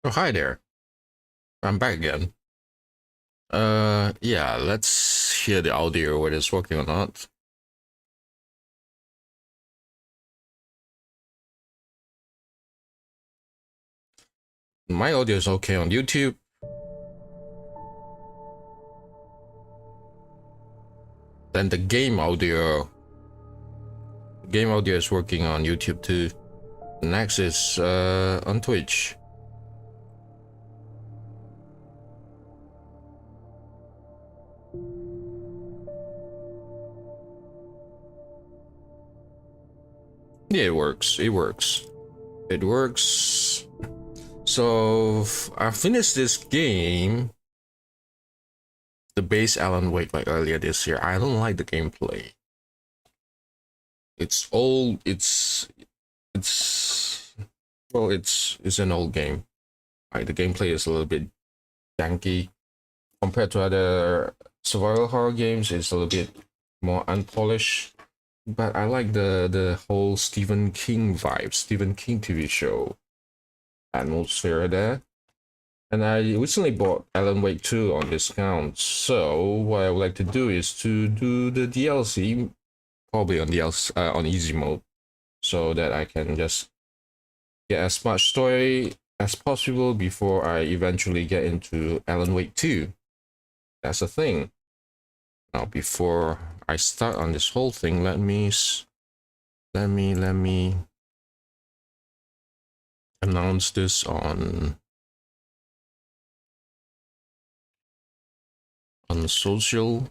Oh, hi there. I'm back again. Yeah, let's hear the audio whether it's working or not. My audio is okay on YouTube. Then the game audio is working on YouTube too. Next is on Twitch. Yeah, it works. It works. It works. So I finished this game, the base Alan Wake, like earlier this year. I don't like the gameplay. It's old. It's well, it's an old game. Like the gameplay is a little bit janky compared to other survival horror games. It's a little bit more unpolished, but I like the whole Stephen King vibe, Stephen King TV show atmosphere there. And I recently bought Alan Wake 2 on discount. So what I would like to do is to do the DLC, probably on on easy mode, so that I can just get as much story as possible before I eventually get into Alan Wake 2. That's the thing. Now, before I start on this whole thing, let me announce this on social.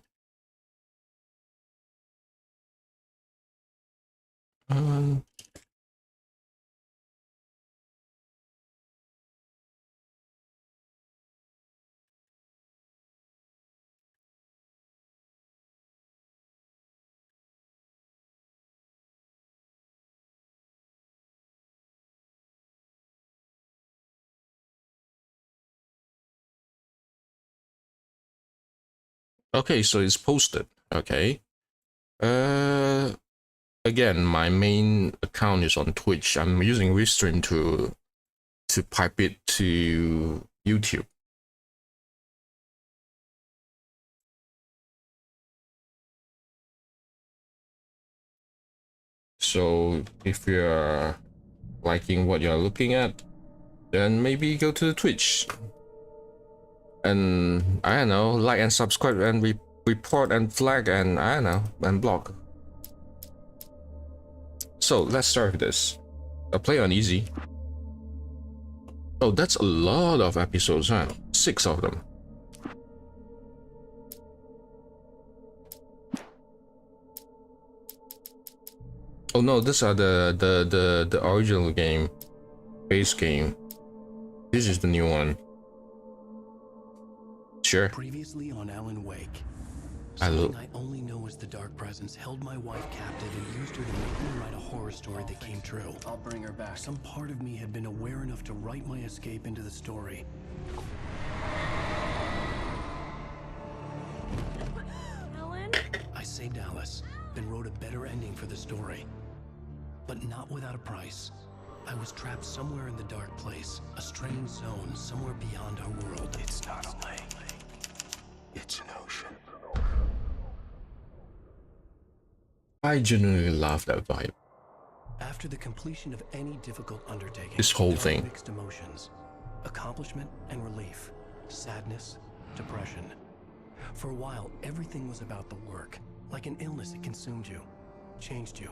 Um, okay, so it's posted. Okay. Uh, Again, my main account is on Twitch. I'm using Restream to pipe it to YouTube. So if you're liking what you're looking at, then maybe go to the Twitch. And I don't know, like and subscribe and report and flag and I don't know, and block. So let's start with this. I'll play on easy. Oh, that's a lot of episodes, huh? 6 of them. Oh no, these are the original game, base game. This is the new one. Sure. Previously on Alan Wake, something I only know as the Dark Presence held my wife captive and used her to make me write a horror story that came true. I'll bring her back. Some part of me had been aware enough to write my escape into the story. Alan? I saved Alice, then wrote a better ending for the story. But not without a price. I was trapped somewhere in the dark place, a strange zone somewhere beyond our world. It's not a lake. It's an ocean. I genuinely love that vibe. After the completion of any difficult undertaking, This whole there are thing. mixed emotions, accomplishment and relief, sadness, depression. For a while, everything was about the work. Like an illness, it consumed you, changed you.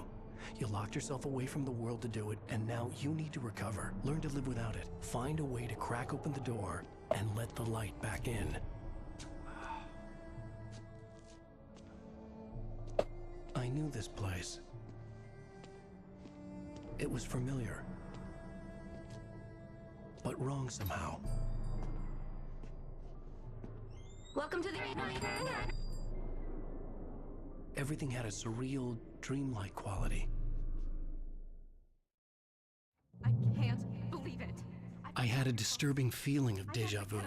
You locked yourself away from the world to do it, and now you need to recover. Learn to live without it. Find a way to crack open the door and let the light back in. I knew this place. It was familiar, but wrong somehow. Welcome to the... Everything had a surreal, dreamlike quality. I can't believe it. I had a disturbing feeling of déjà vu.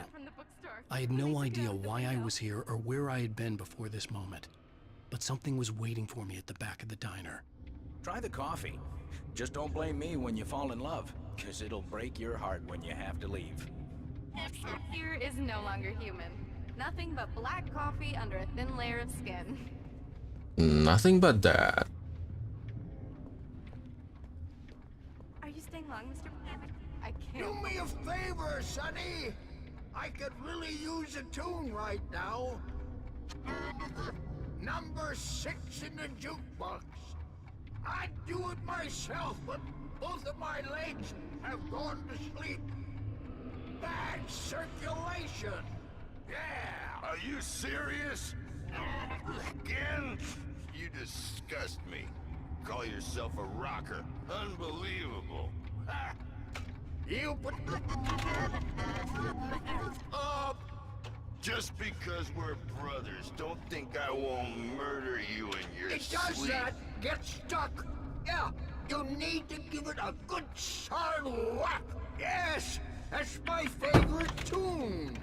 I had no idea why I was here or where I had been before this moment. But something was waiting for me at the back of the diner. Try the coffee. Just don't blame me when you fall in love, 'cause it'll break your heart when you have to leave. Here is no longer human. Nothing but black coffee under a thin layer of skin. Nothing but that. Are you staying long, Mr. I can't. Do me a favor, Sonny. I could really use a tune right now. Number 6 in the jukebox. I'd do it myself, but both of my legs have gone to sleep. Bad circulation. Yeah. Are you serious? Again? You disgust me. Call yourself a rocker. Unbelievable. Ha! You put up. Just because we're brothers, don't think I won't murder you in your It does sleep. that. Get stuck. Yeah. You need to give it a good solid whack. Yes. That's my favorite tune.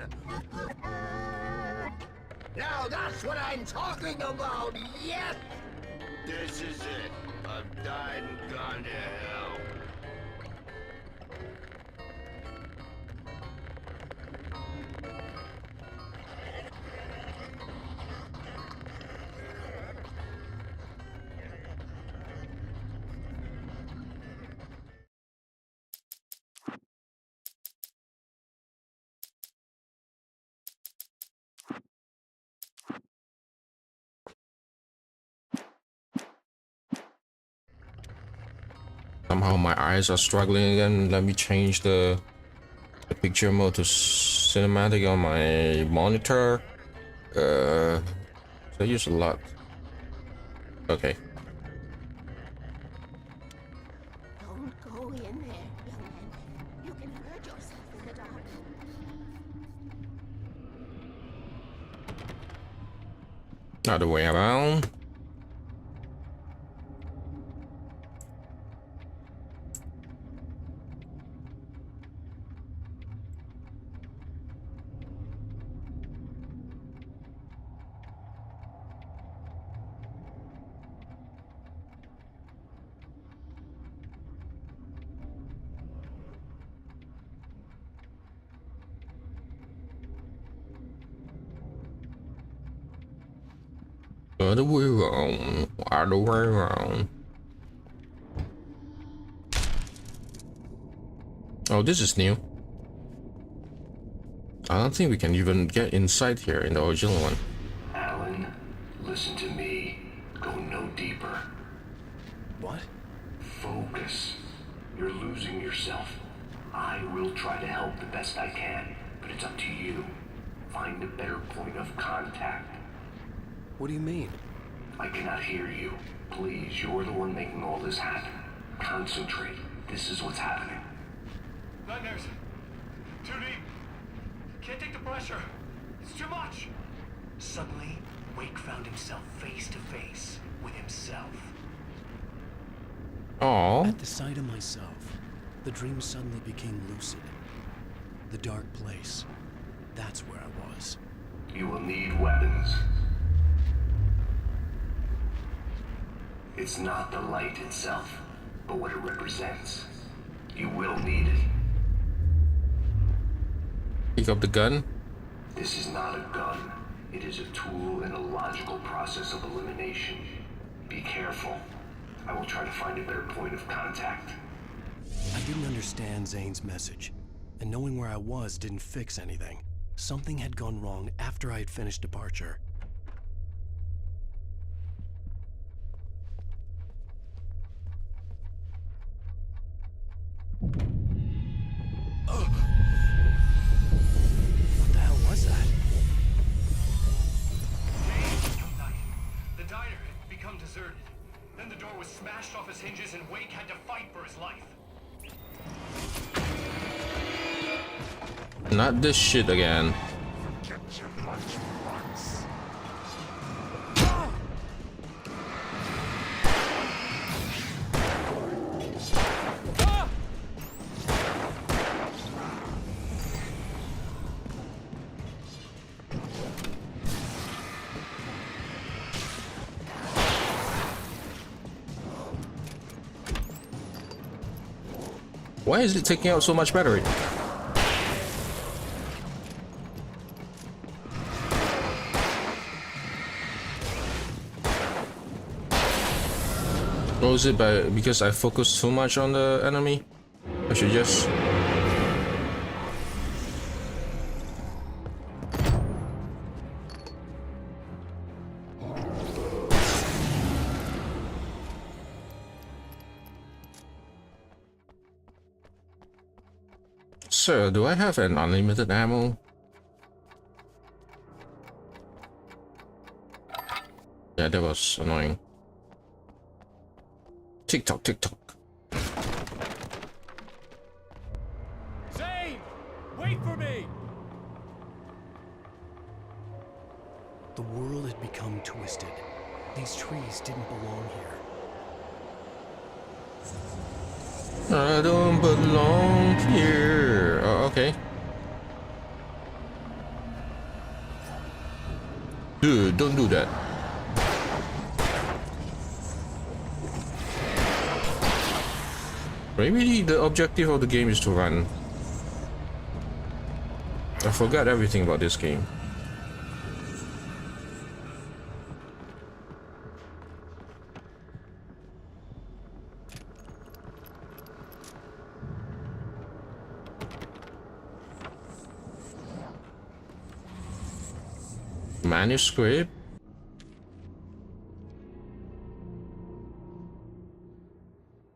Now that's what I'm talking about. Yes. This is it. I've died and gone to hell. Somehow my eyes are struggling again. Let me change the picture mode to cinematic on my monitor. So I use a lot. Okay. Don't go in there, young man. You can hurt yourself in the dark. Other way around. Other way around. Other way around. Oh, this is new. I don't think we can even get inside here in the original one. Alan, listen to me. Go no deeper. What? Focus. You're losing yourself. I will try to help the best I can, but it's up to you. Find a better point of contact. What do you mean? I cannot hear you. Please, you're the one making all this happen. Concentrate. This is what's happening. Nightmares. Too deep. Can't take the pressure. It's too much. Suddenly, Wake found himself face to face with himself. Oh, At the sight of myself, the dream suddenly became lucid. The dark place. That's where I was. You will need weapons. It's not the light itself, but what it represents. You will need it. pick up the gun. This is not a gun. It is a tool in a logical process of elimination. Be careful. I will try to find a better point of contact. I didn't understand Zane's message, and knowing where I was didn't fix anything. Something had gone wrong after I had finished departure. What the hell was that? The diner had become deserted. Then the door was smashed off its hinges and Wake had to fight for his life. Not this shit again. Why is it taking out so much battery? Or is it because I focus too much on the enemy? I should just... Sir, do I have an unlimited ammo? Yeah, that was annoying. Tick tock, tick tock. Zane! Wait for me! The world had become twisted. These trees didn't belong here. I don't belong here. Oh, okay. Dude, don't do that. Maybe the objective of the game is to run. I forgot everything about this game. Manuscript?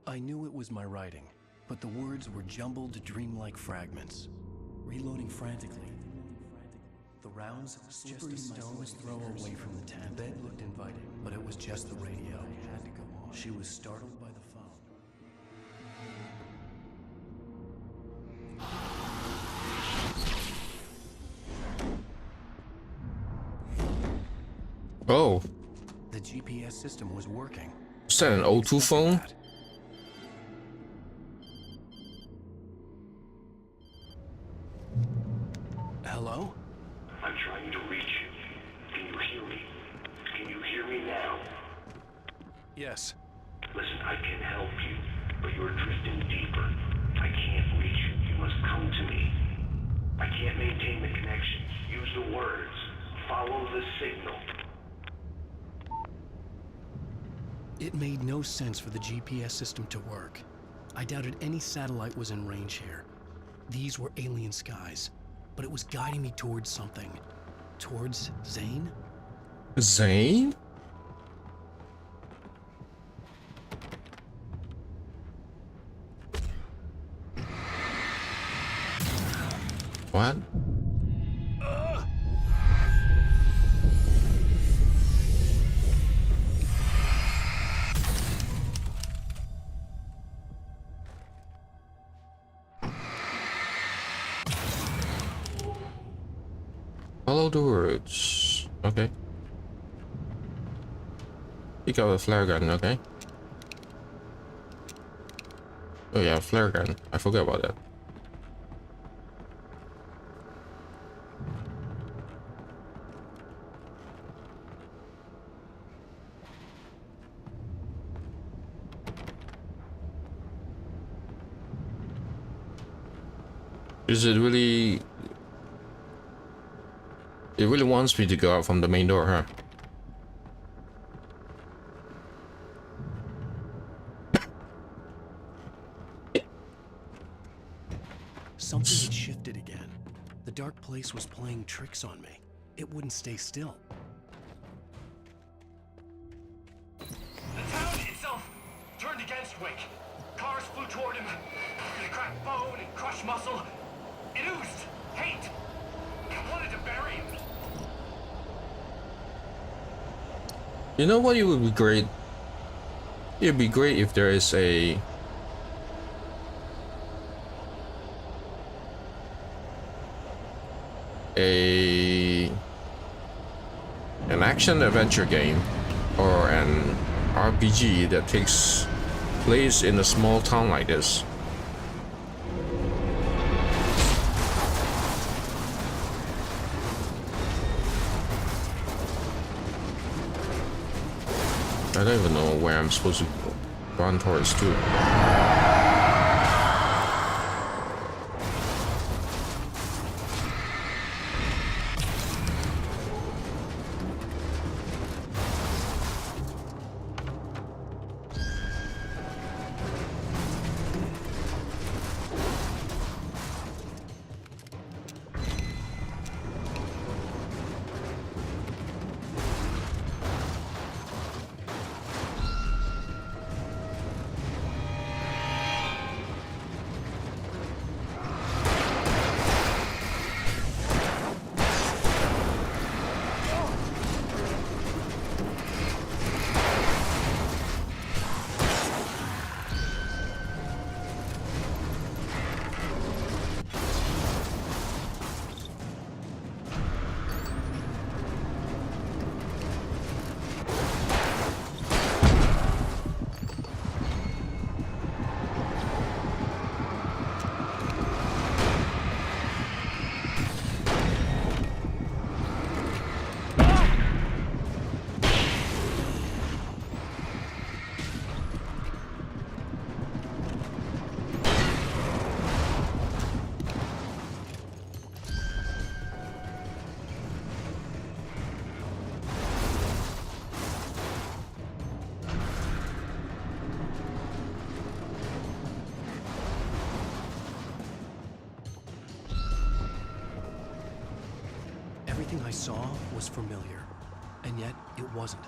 I knew it was my writing, but the words were jumbled dreamlike fragments. Reloading frantically. The rounds slippery stone's throw away from the tent. The bed looked inviting, but it was just the radio. I had to go on. She was startled by the phone. Oh, The GPS system was working. is that an O2 phone? Hello? I'm trying to reach you. Can you hear me? Can you hear me now? Yes. Listen, I can help you, but you're drifting deeper. I can't reach you. You must come to me. I can't maintain the connection. Use the words. Follow the signal. It made no sense for the GPS system to work. I doubted any satellite was in range here. These were alien skies, but it was guiding me towards something. Towards Zane? Zane? What? Follow the words. Okay. Pick up a flare gun, okay. Oh yeah, flare gun. I forgot about that. Is it really... It really wants me to go out from the main door, huh? Something had shifted again. The dark place was playing tricks on me. It wouldn't stay still. The town itself turned against Wake. Cars flew toward him. It cracked bone and crushed muscle. It oozed hate. I wanted to bury him. You know what? It would be great. It'd be great if there is an action adventure game or an RPG that takes place in a small town like this. I don't even know where I'm supposed to run towards too. Everything I saw was familiar, and yet it wasn't.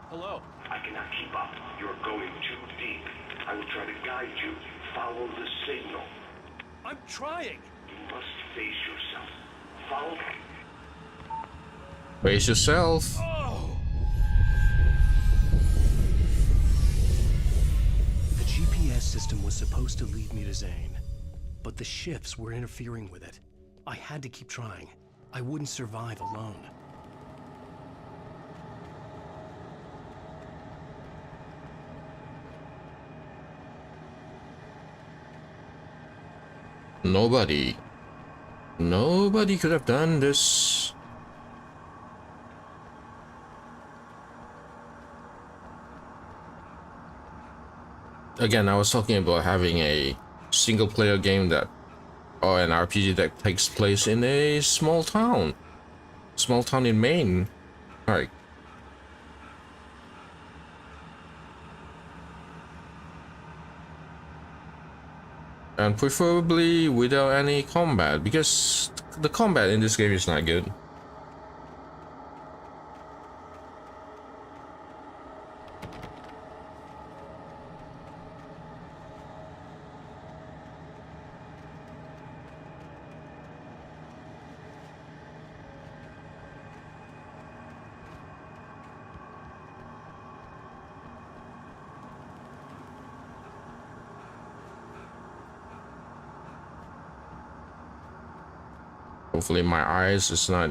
Hello. I cannot keep up. You're going too deep. I will try to guide you. Follow the signal. I'm trying. You must face yourself. Follow. Brace yourself. Oh. The GPS system was supposed to lead me to Zane, but the shifts were interfering with it. I had to keep trying. I wouldn't survive alone. Nobody could have done this. Again, I was talking about having a single player game that, or an RPG that takes place in a small town in Maine. All right. And preferably without any combat, because the combat in this game is not good. Hopefully my eyes is not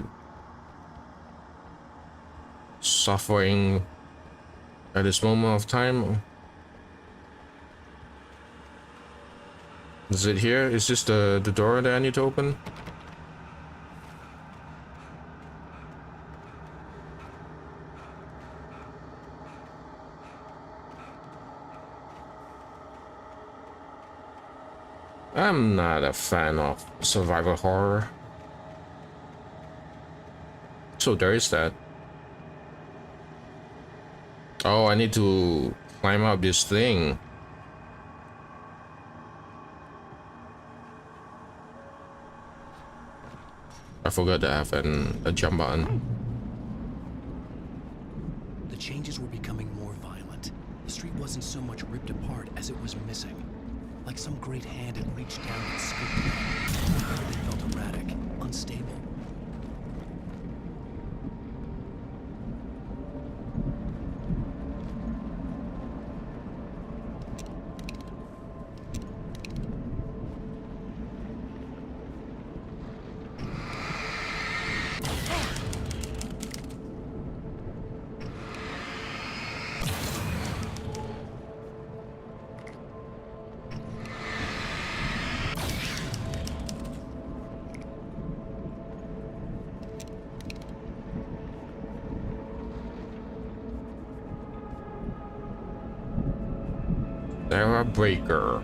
suffering at this moment of time. Is it here? Is this the door that I need to open? I'm not a fan of survival horror. So there is that. Oh, I need to climb up this thing. I forgot to have a jump button. The changes were becoming more violent. The street wasn't so much ripped apart as it was missing. Like some great hand had reached down and scooped it up. Everything felt erratic, unstable. Sarah Breaker.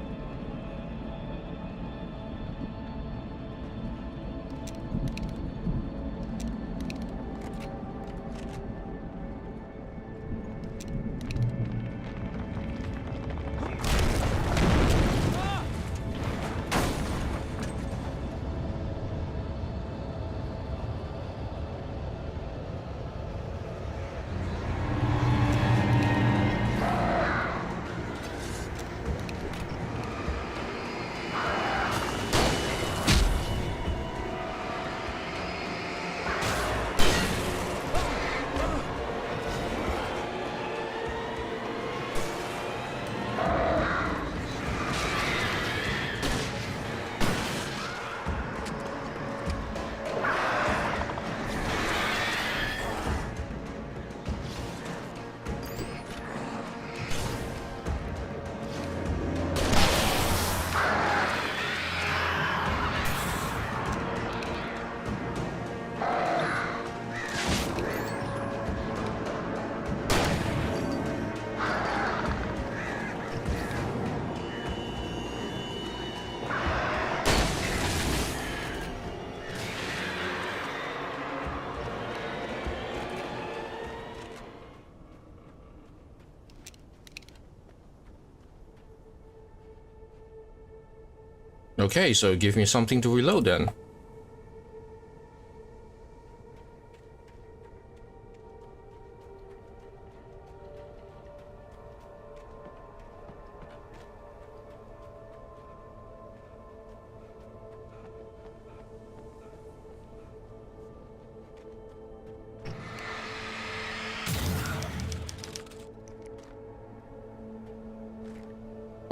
Okay, so give me something to reload then.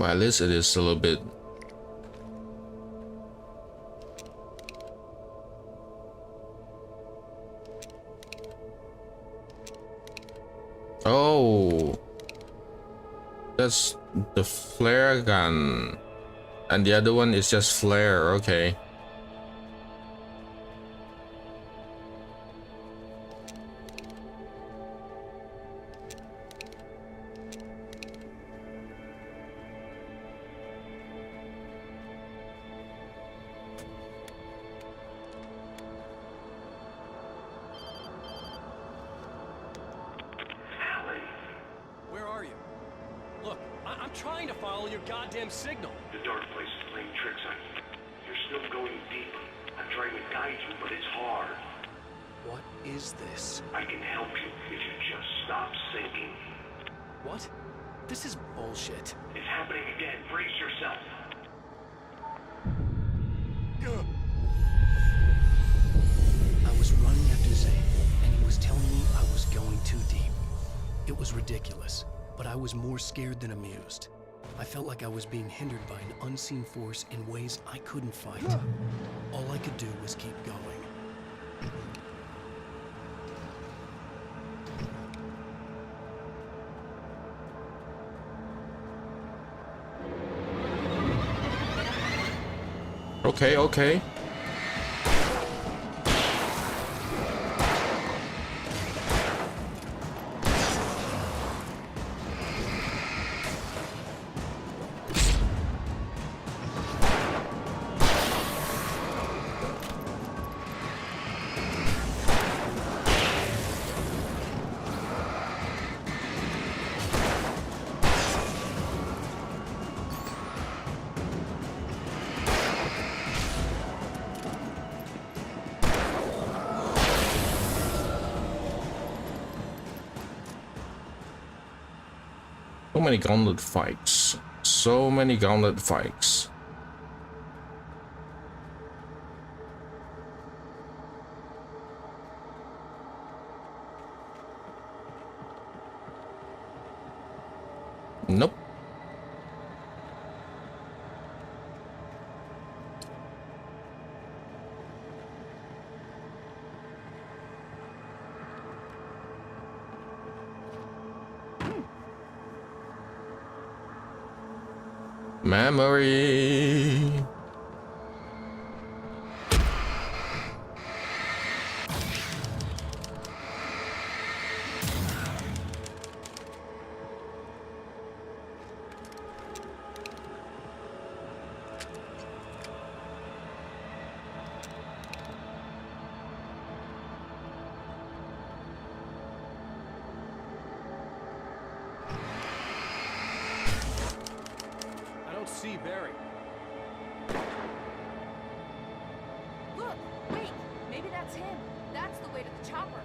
Well, at least it is a little bit. Oh, that's the flare gun, and the other one is just flare. Okay. Where are you? Look, I'm trying to follow your goddamn signal. The dark place is playing tricks on you. You're still going deeper. I'm trying to guide you, but it's hard. What is this? I can help you if you just stop sinking. What? This is bullshit. It's happening again. Brace yourself. I was running after Zane, and he was telling me I was going too deep. It was ridiculous, but I was more scared than amused. I felt like I was being hindered by an unseen force in ways I couldn't fight. All I could do was keep going. Okay, okay. So many gauntlet fights. So many gauntlet fights. Nope. Memory. See Barry. Look, wait, maybe that's him. That's the way to the chopper.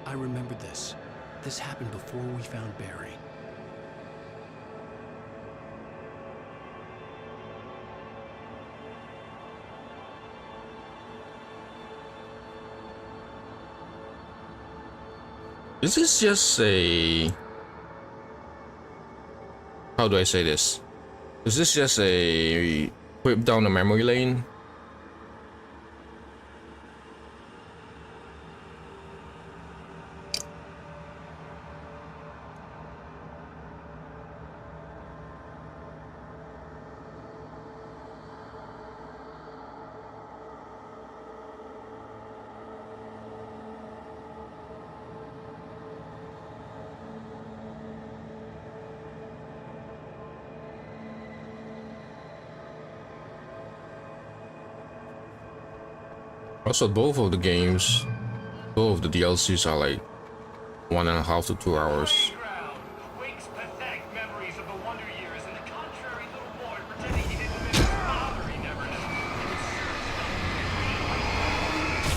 I remembered this. This happened before we found Barry. Is this just a... How do I say this? Is this just a whip down the memory lane? Also, both of the games, both of the DLCs are like 1.5 to 2 hours. Wake's pathetic memories of the Wonder Years and the contrary little boy pretending he didn't miss his father he never knew.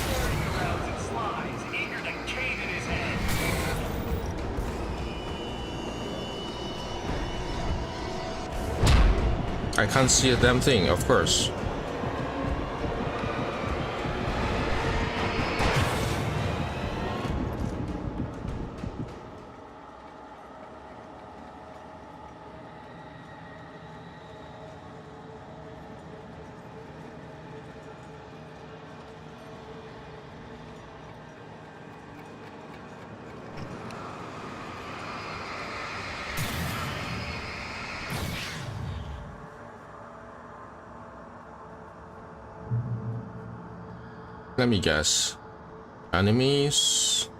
Swirling around in slides, eager to cave in his head. I can't see a damn thing, of course. Let me guess. Enemies.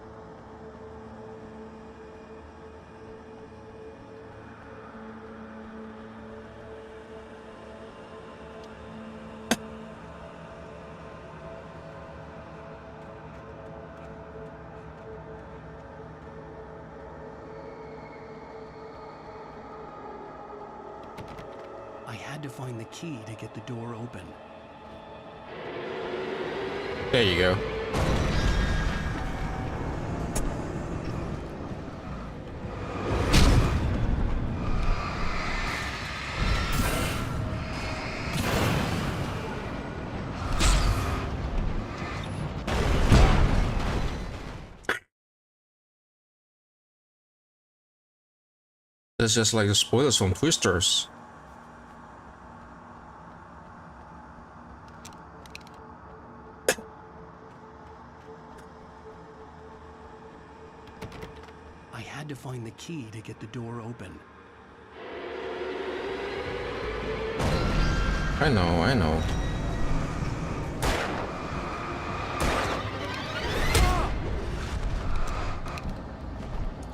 I had to find the key to get the door open. There you go. That's just like the spoilers from Twisters. I had to find the key to get the door open. I know, I know.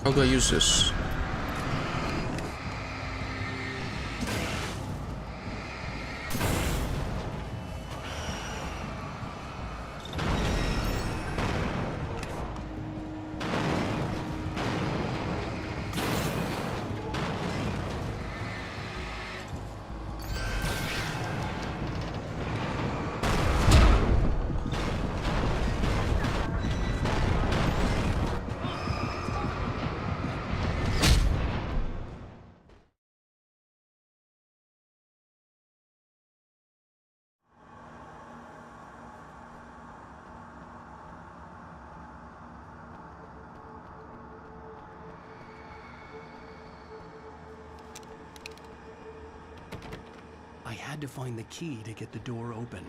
How do I use this? I had to find the key to get the door open.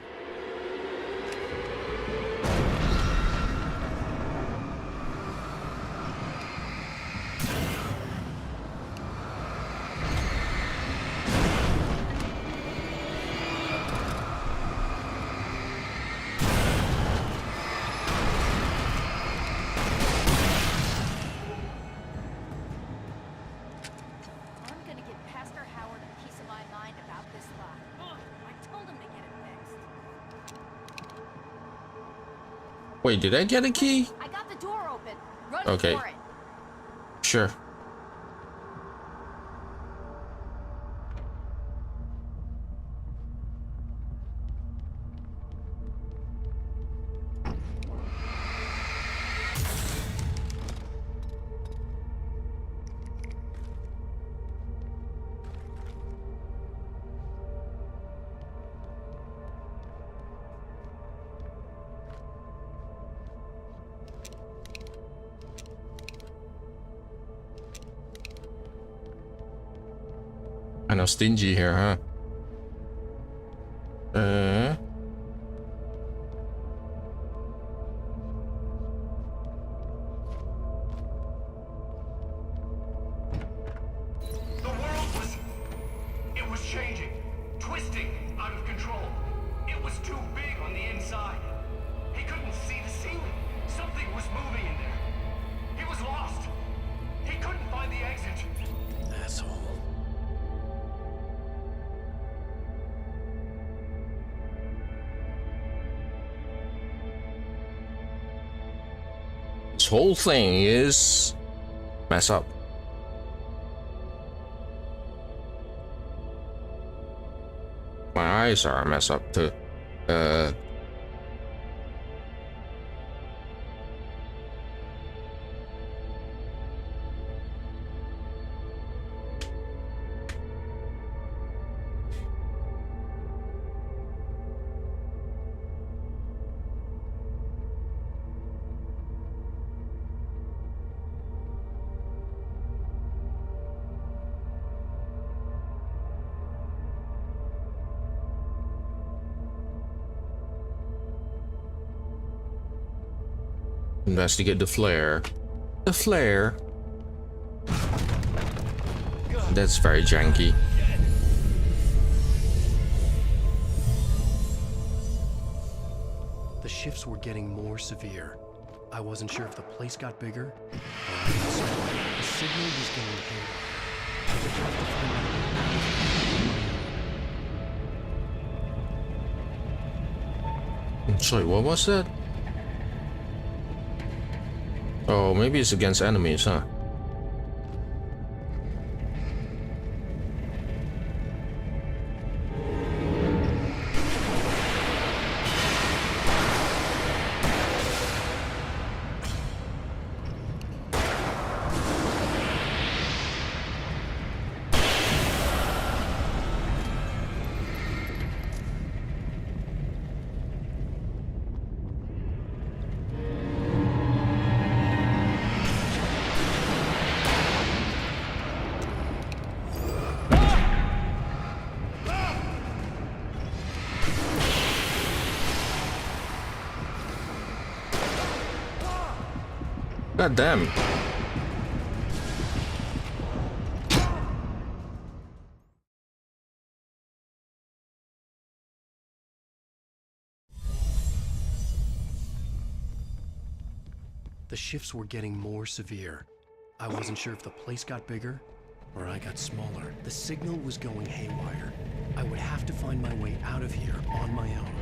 I'm gonna give Pastor Howard a piece of my mind about this lock. I told him to get it fixed. Wait, did I get a key? I got the door open. Run Okay. for it. Sure. Kind of stingy here, huh? The world was... It was changing. Twisting. Out of control. It was too big on the inside. He couldn't see the ceiling. Something was moving in there. He was lost. He couldn't find the exit. Asshole. This whole thing is mess up. My eyes are messed up too. Investigate the flare. The flare. That's very janky. The The shifts were getting more severe. I wasn't sure if the place got bigger or I got smaller. The signal was going haywire. I would have to find my way out of here. Sorry, what was that? Oh, maybe it's against enemies, huh? God damn. The shifts were getting more severe. I wasn't sure if the place got bigger or I got smaller. The signal was going haywire. I would have to find my way out of here on my own.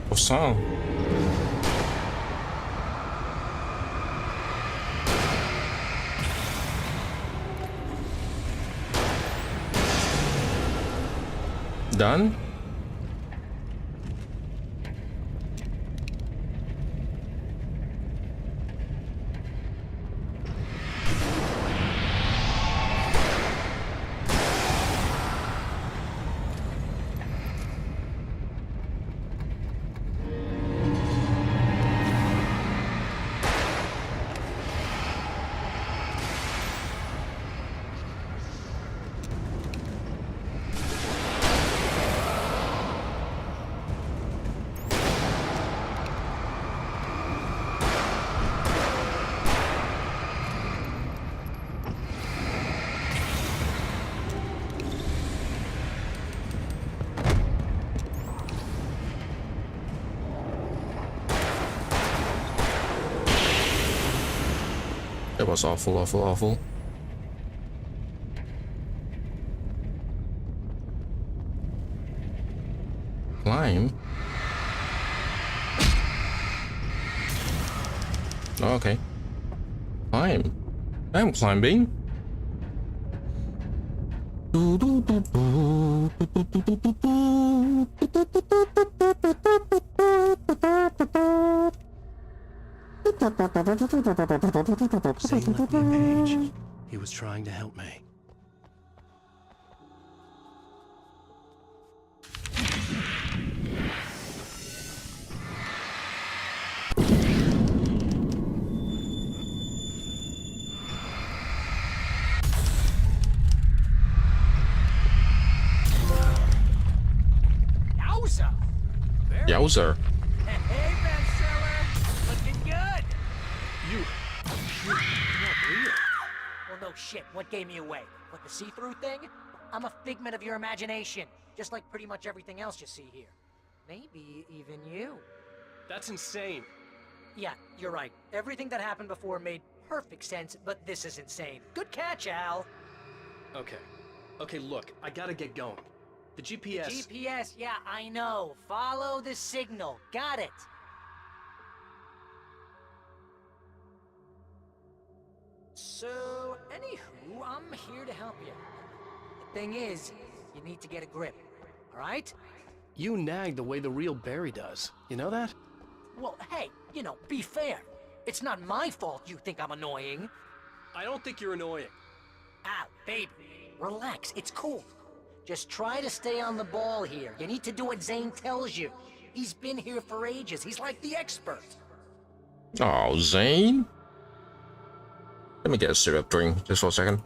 What song? Done? That was awful, awful, awful. Climb? Oh, okay. Climb. I'm climbing. Zane left me a page. He was trying to help me. Yowza! Yowzer. Hey, bestseller! Looking good! You're not real. Well, no shit. What gave me away? What, the see-through thing? I'm a figment of your imagination, just like pretty much everything else you see here. Maybe even you. That's insane. Yeah, you're right. Everything that happened before made perfect sense, but this is insane. Good catch, Al. Okay. Okay, look, I gotta get going. The GPS... GPS, yeah, I know. Follow the signal. Got it. So, anywho, I'm here to help you. The thing is, you need to get a grip, alright? You nag the way the real Barry does. You know that? Well, hey, you know, be fair. It's not my fault you think I'm annoying. I don't think you're annoying. Ow, baby. Relax, it's cool. Just try to stay on the ball here. You need to do what Zane tells you. He's been here for ages. He's like the expert. Oh, Zane. Let me get a syrup drink just for a second.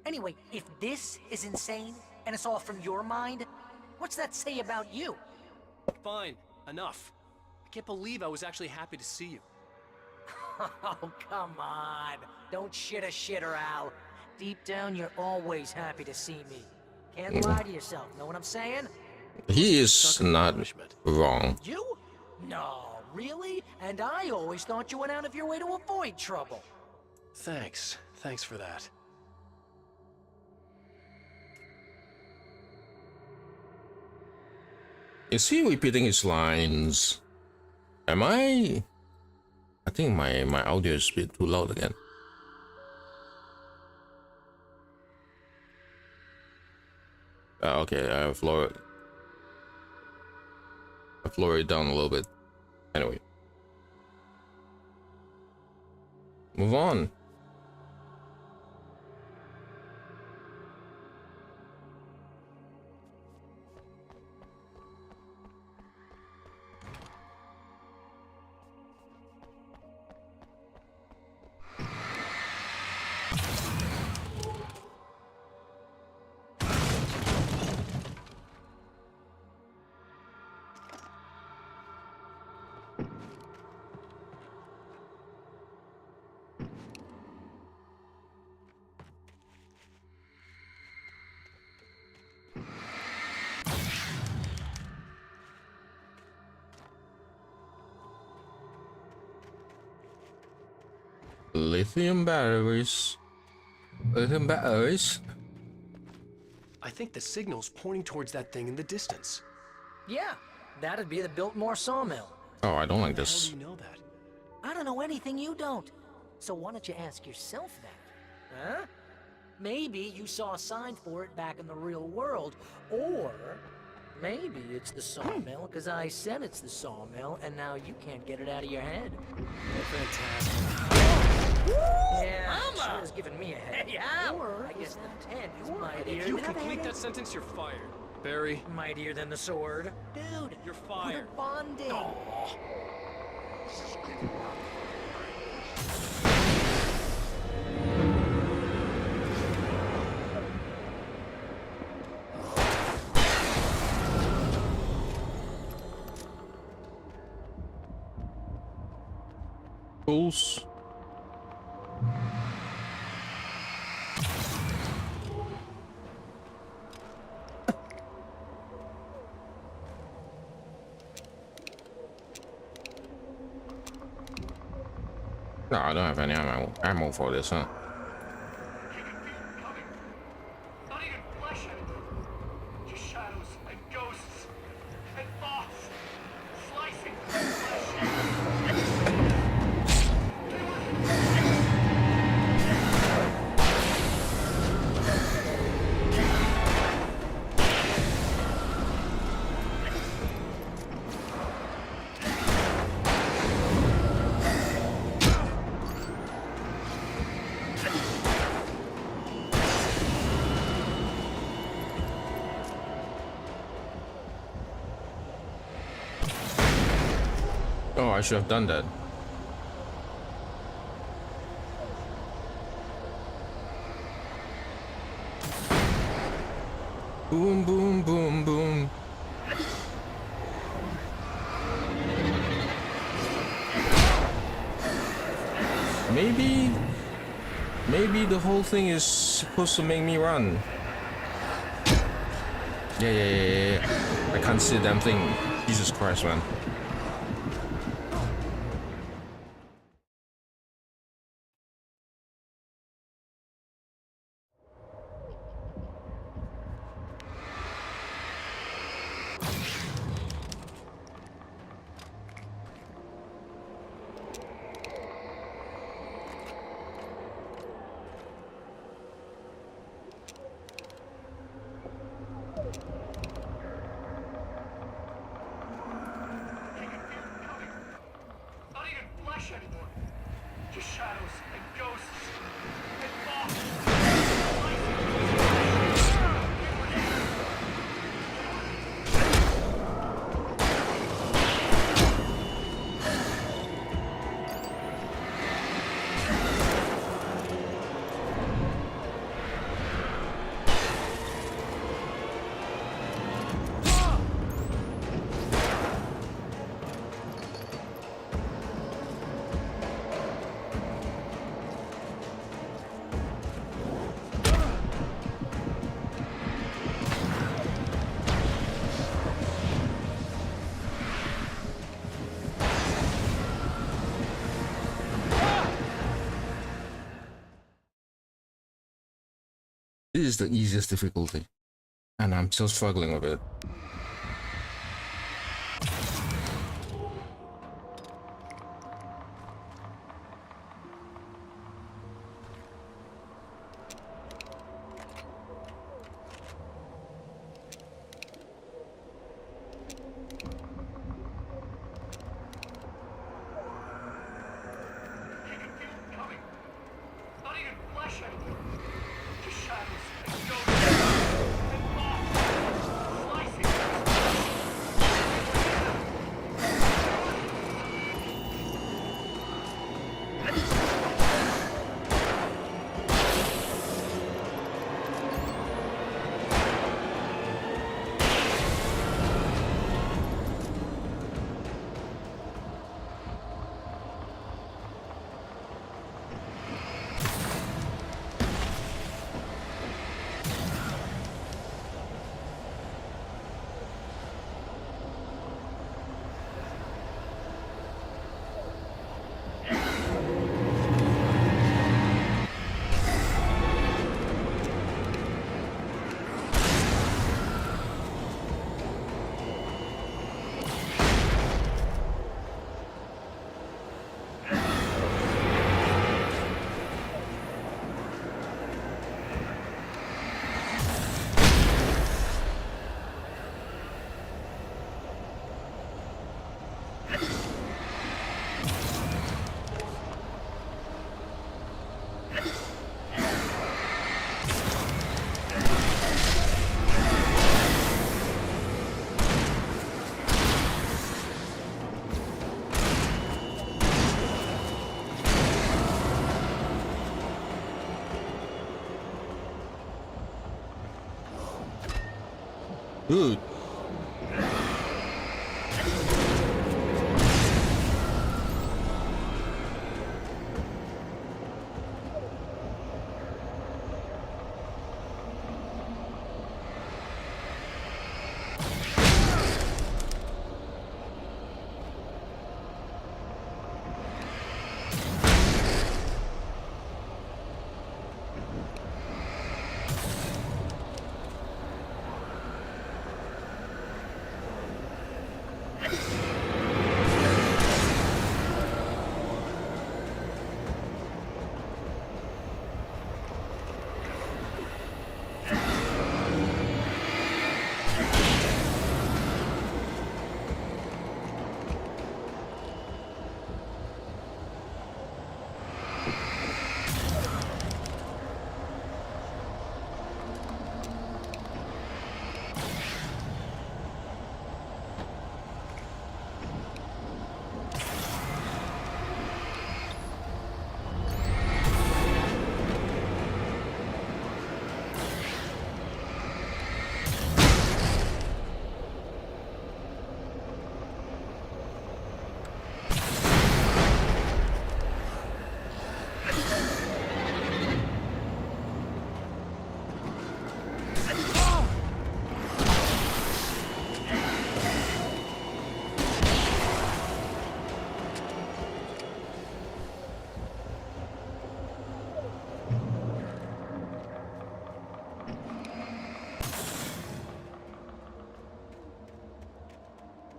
Anyway, if this is insane, and it's all from your mind, what's that say about you? Fine, enough. I can't believe I was actually happy to see you. Oh, come on. Don't shit a shitter, Al. Deep down, you're always happy to see me. Can't lie to yourself, know what I'm saying? He is not wrong. You? No, really? And I always thought you went out of your way to avoid trouble. Thanks. Thanks for that. Is he repeating his lines? Am I think my audio is a bit too loud again. Okay, I've lowered it down a little bit. Anyway. Move on. Lithium batteries. Lithium batteries? I think the signal's pointing towards that thing in the distance. Yeah, that'd be the Biltmore sawmill. Oh, I don't like How this. do you know that? I don't know anything you don't. So why don't you ask yourself that? Huh? Maybe you saw a sign for it back in the real world, or maybe it's the sawmill because I said it's the sawmill and now you can't get it out of your head. Fantastic. Yeah, sure is giving me a head. Yeah, or I guess the 10 is mightier. If you complete that sentence, you're fired. Barry, Mightier than the sword. Dude, you're we're fired. bonding. Fools. No, I don't have any ammo for this, huh? You can feel it coming. Not even flesh anymore. Just shadows and ghosts and thoughts slicing through flesh. Oh, I should have done that. Boom, boom, boom, boom. Maybe the whole thing is supposed to make me run. Yeah. I can't see the damn thing. Jesus Christ, man. Just shadows and ghosts and thoughts. This is the easiest difficulty, and I'm still struggling with it. Dude.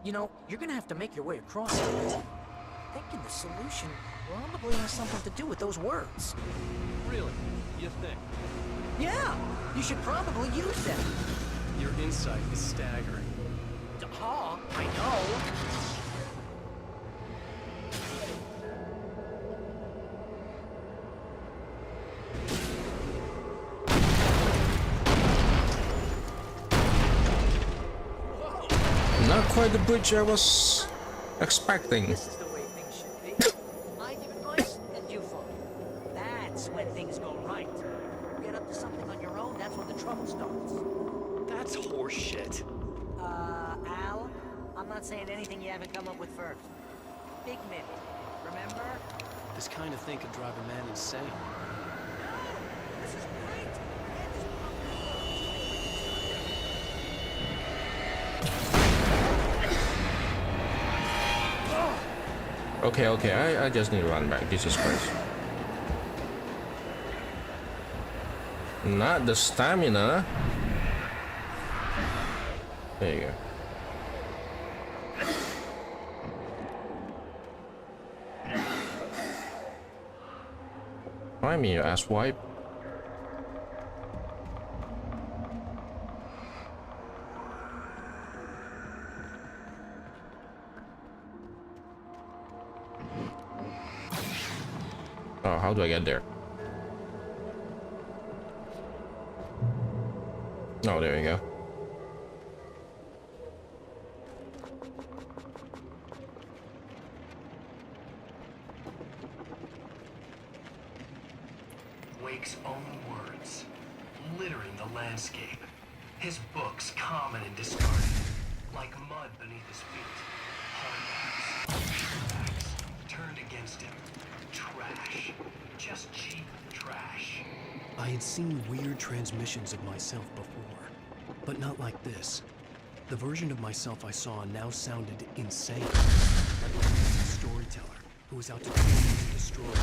You know, you're gonna have to make your way across it. Thinking the solution probably has something to do with those words. Really? You think? Yeah, you should probably use them. Your insight is staggering. I know. quite the bridge I was expecting. This is the way things should be. I give advice and you follow. That's when things go right. Get up to something on your own, that's when the trouble starts. That's horseshit. Al, I'm not saying anything you haven't come up with first. Big Mint, remember? This kind of thing could drive a man insane. This is great. Okay, okay, I just need to run back. Jesus Christ. Not the stamina. There you go. Find me, you asswipe. Oh, how do I get there? Oh, there you go. Wake's own words, littering the landscape. His books common and discarded, like mud beneath his feet. Hardbacks, turned against him. Trash. Just cheap trash. I had seen weird transmissions of myself before, but not like this. The version of myself I saw now sounded insane. Like a storyteller who was out to kill and destroy his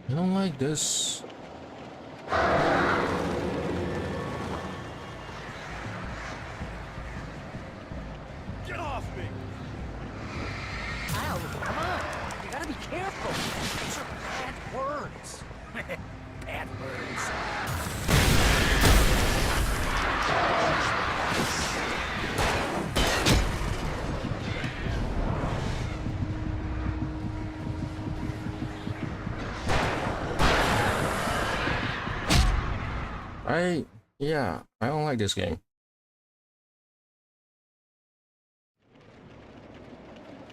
I don't like this. Get off me! Al, come on. You gotta be careful. Those are bad words. Bad words. Yeah, I don't like this game.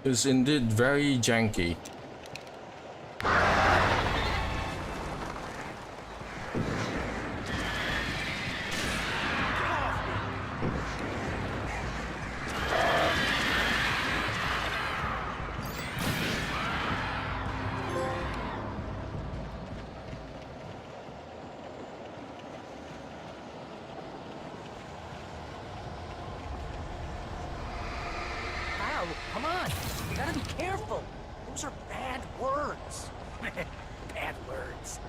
It's indeed very janky. Al, come on. You gotta be careful. Those are bad words. Bad words.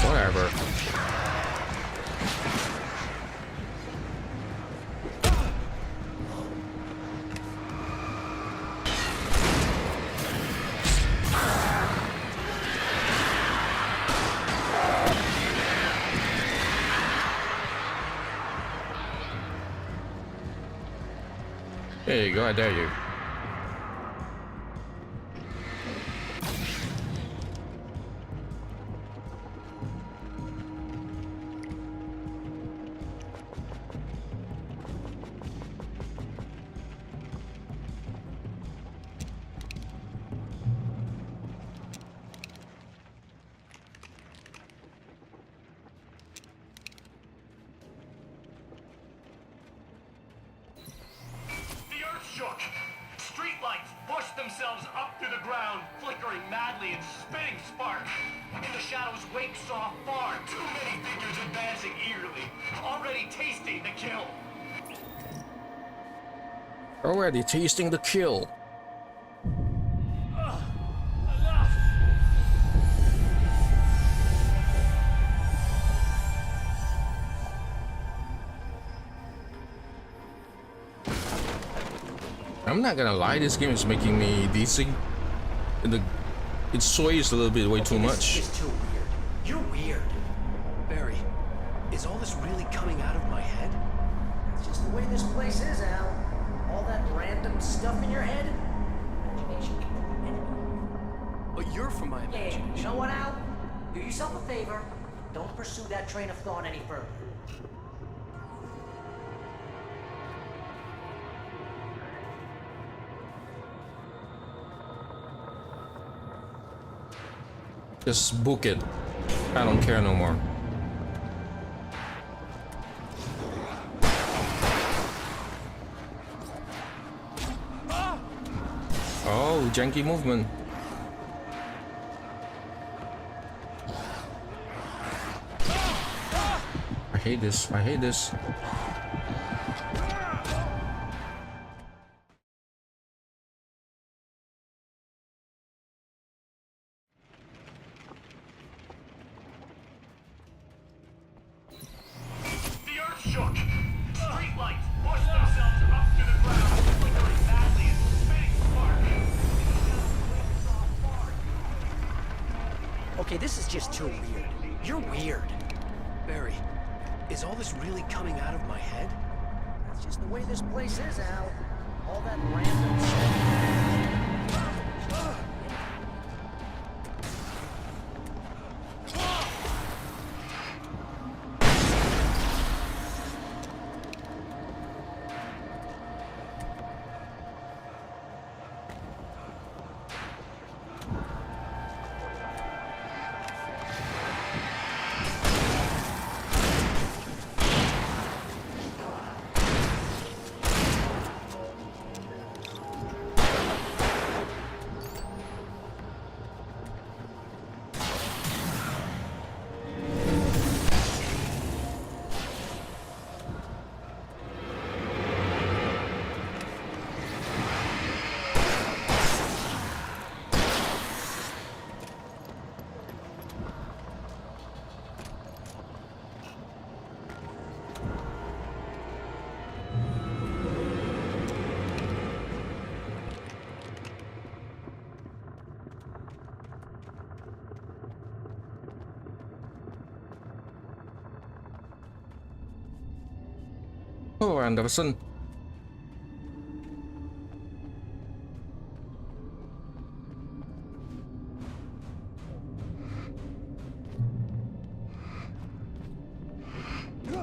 Whatever. There you go, I dare you. Shook. Streetlights pushed themselves up through the ground, flickering madly and spitting spark. In the shadows, Wake saw far too many figures advancing eagerly, already tasting the kill. Already tasting the kill. I'm not gonna lie, this game is making me dizzy. It sways a little bit way too This much. is too weird. You're weird. Barry, is all this really coming out of my head? That's just the way this place is, Al. All that random stuff in your head. Imagination can ruin anything. But you're from my Yeah, imagination. you know what, Al? Do yourself a favor. Don't pursue that train of thought any further. Just book it. I don't care no more. Oh, janky movement. I hate this. I hate this. The earth shook. Street lights pushed themselves up to the ground, flickering madly and spitting spark. Okay, this is just too weird. You're weird. Barry, is all this really coming out of my head? That's just the way this place is, Al. All that random stuff. Oh, Anderson.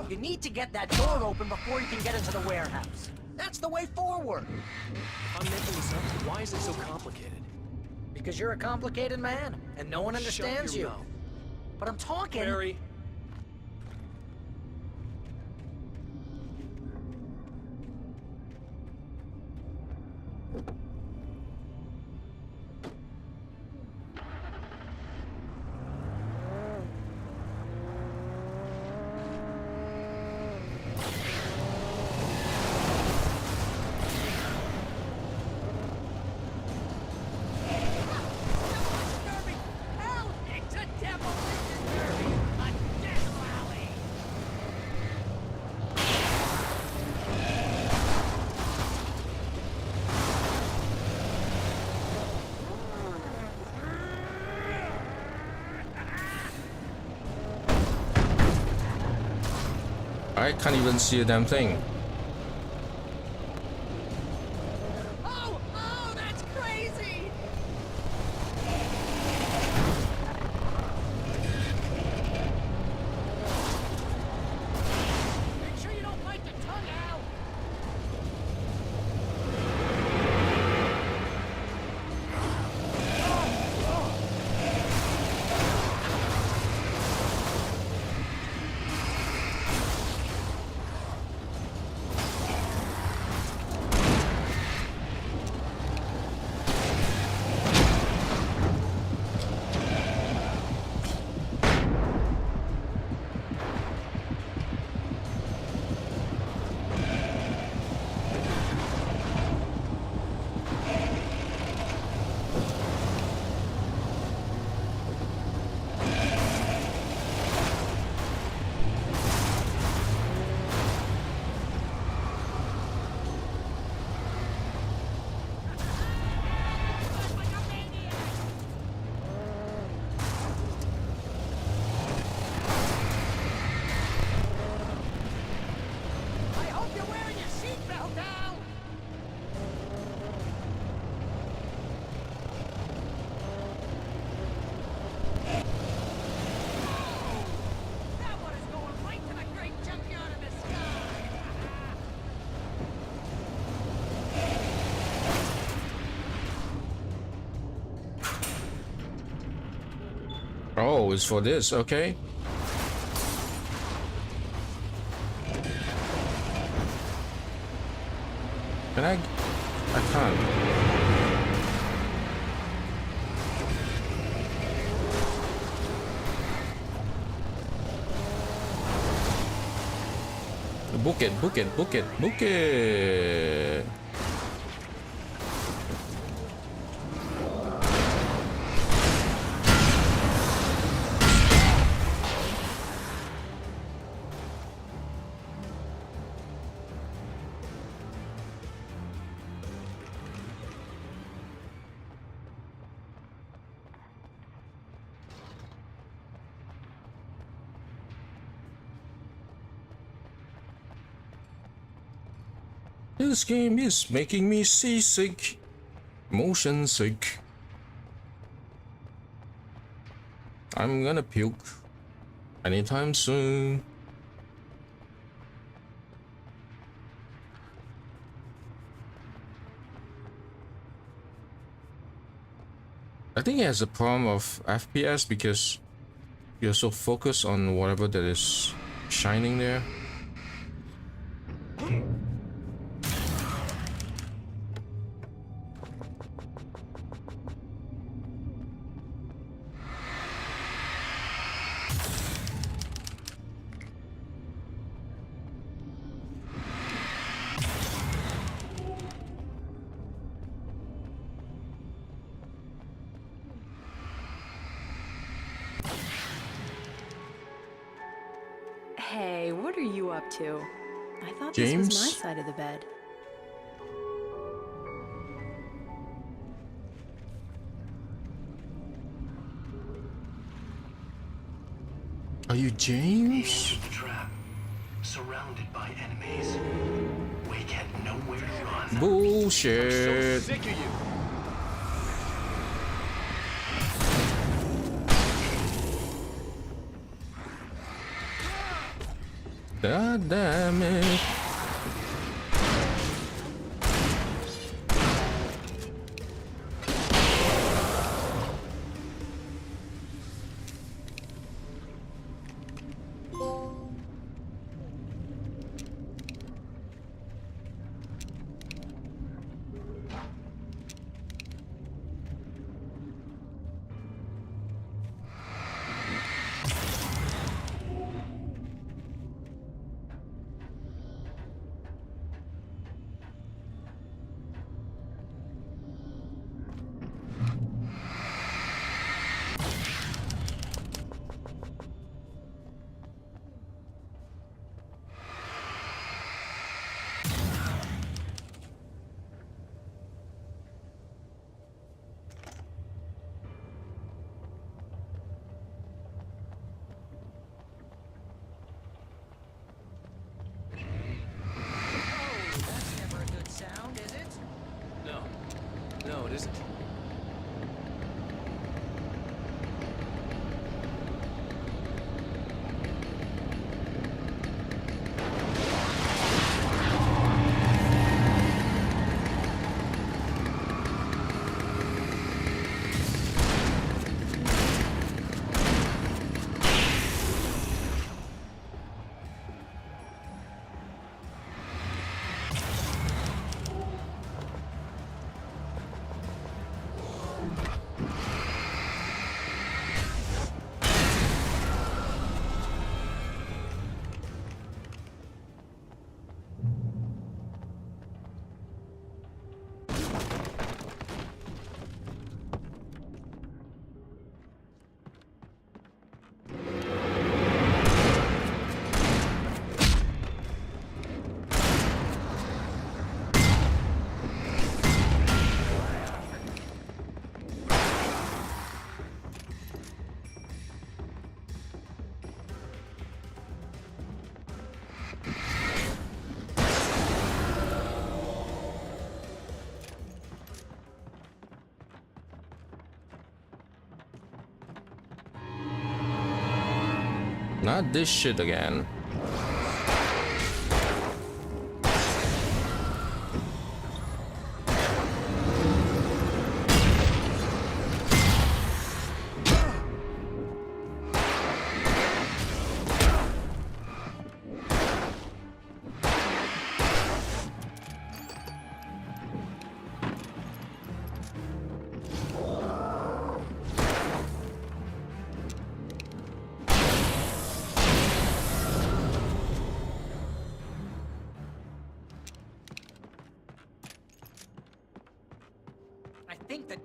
You need to get that door open before you can get into the warehouse. That's the way forward. If I'm making this up, why is it so complicated? Because you're a complicated man, and no one understands Shut your you. mouth. But I'm talking. Barry, I can't even see a damn thing. Oh, that's crazy! Make sure you don't bite the tongue out! Oh, it's for this, okay. Can I can't. Book it, book it, book it, book it. This game is making me seasick, motion sick. I'm gonna puke anytime soon. I think it has a problem of FPS because you're so focused on whatever that is shining there. Hey, what are you up to? I thought James? this was my side of the bed. Are you James? The trap, surrounded by enemies. Wake had nowhere to run. Bullshit. Sick of you. God damn it. That's never a good sound, is it? No. No, it isn't. Not this shit again.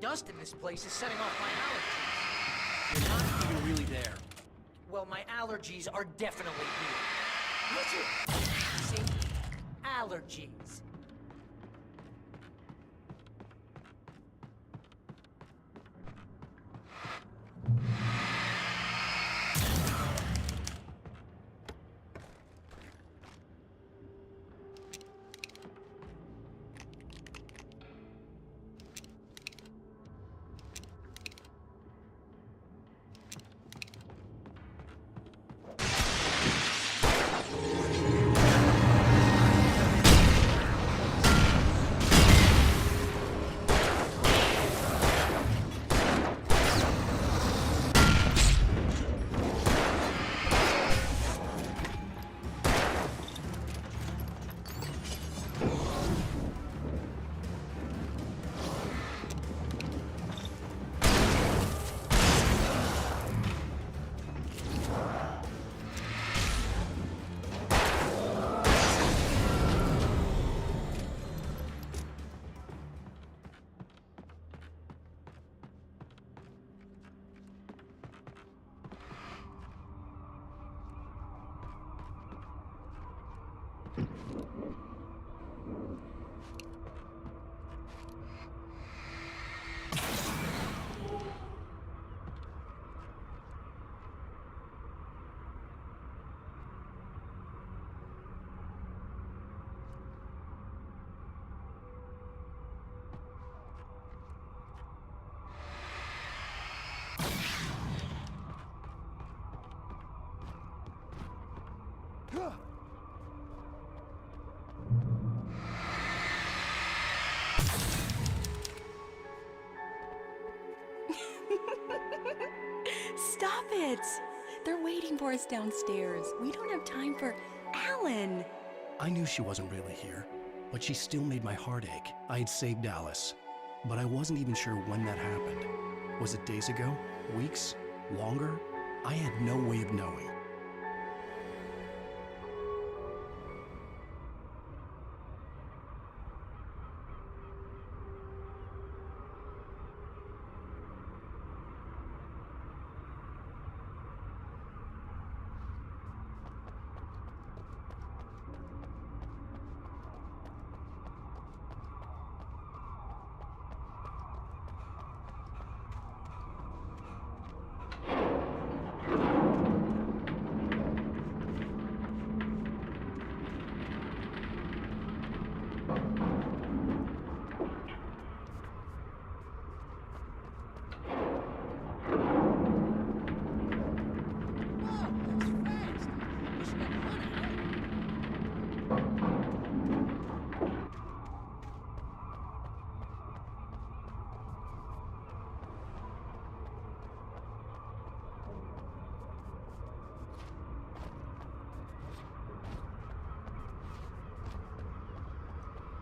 dust in this place is setting off my allergies. You're not even really there. Well, my allergies are definitely here. See? Allergies. Stop it! They're waiting for us downstairs. We don't have time for Alan. I knew she wasn't really here, but she still made my heart ache. I had saved Alice, but I wasn't even sure when that happened. Was it days ago? Weeks? Longer? I had no way of knowing.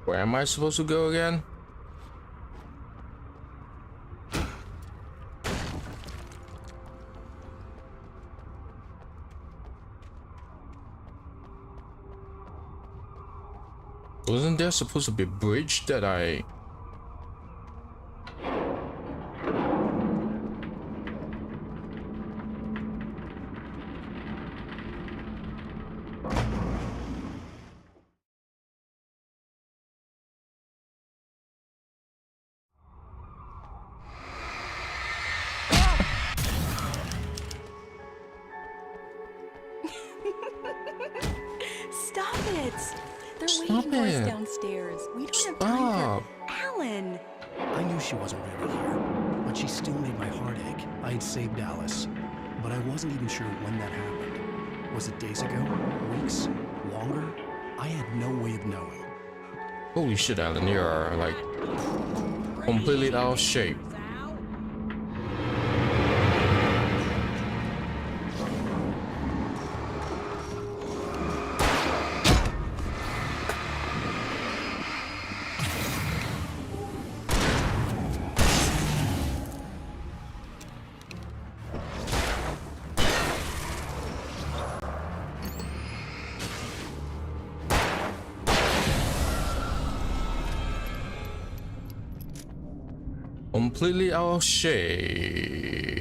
Where am I supposed to go again? Wasn't there supposed to be a bridge that I... Stop it! They're Stop waiting for us it. downstairs. We don't have time for Alan. I knew she wasn't really here, but she still made my heart ache. I had saved Alice, but I wasn't even sure when that happened. Was it days ago? Weeks? Longer? I had no way of knowing. Holy shit, Alan, you are like completely out of shape. completely out of shape.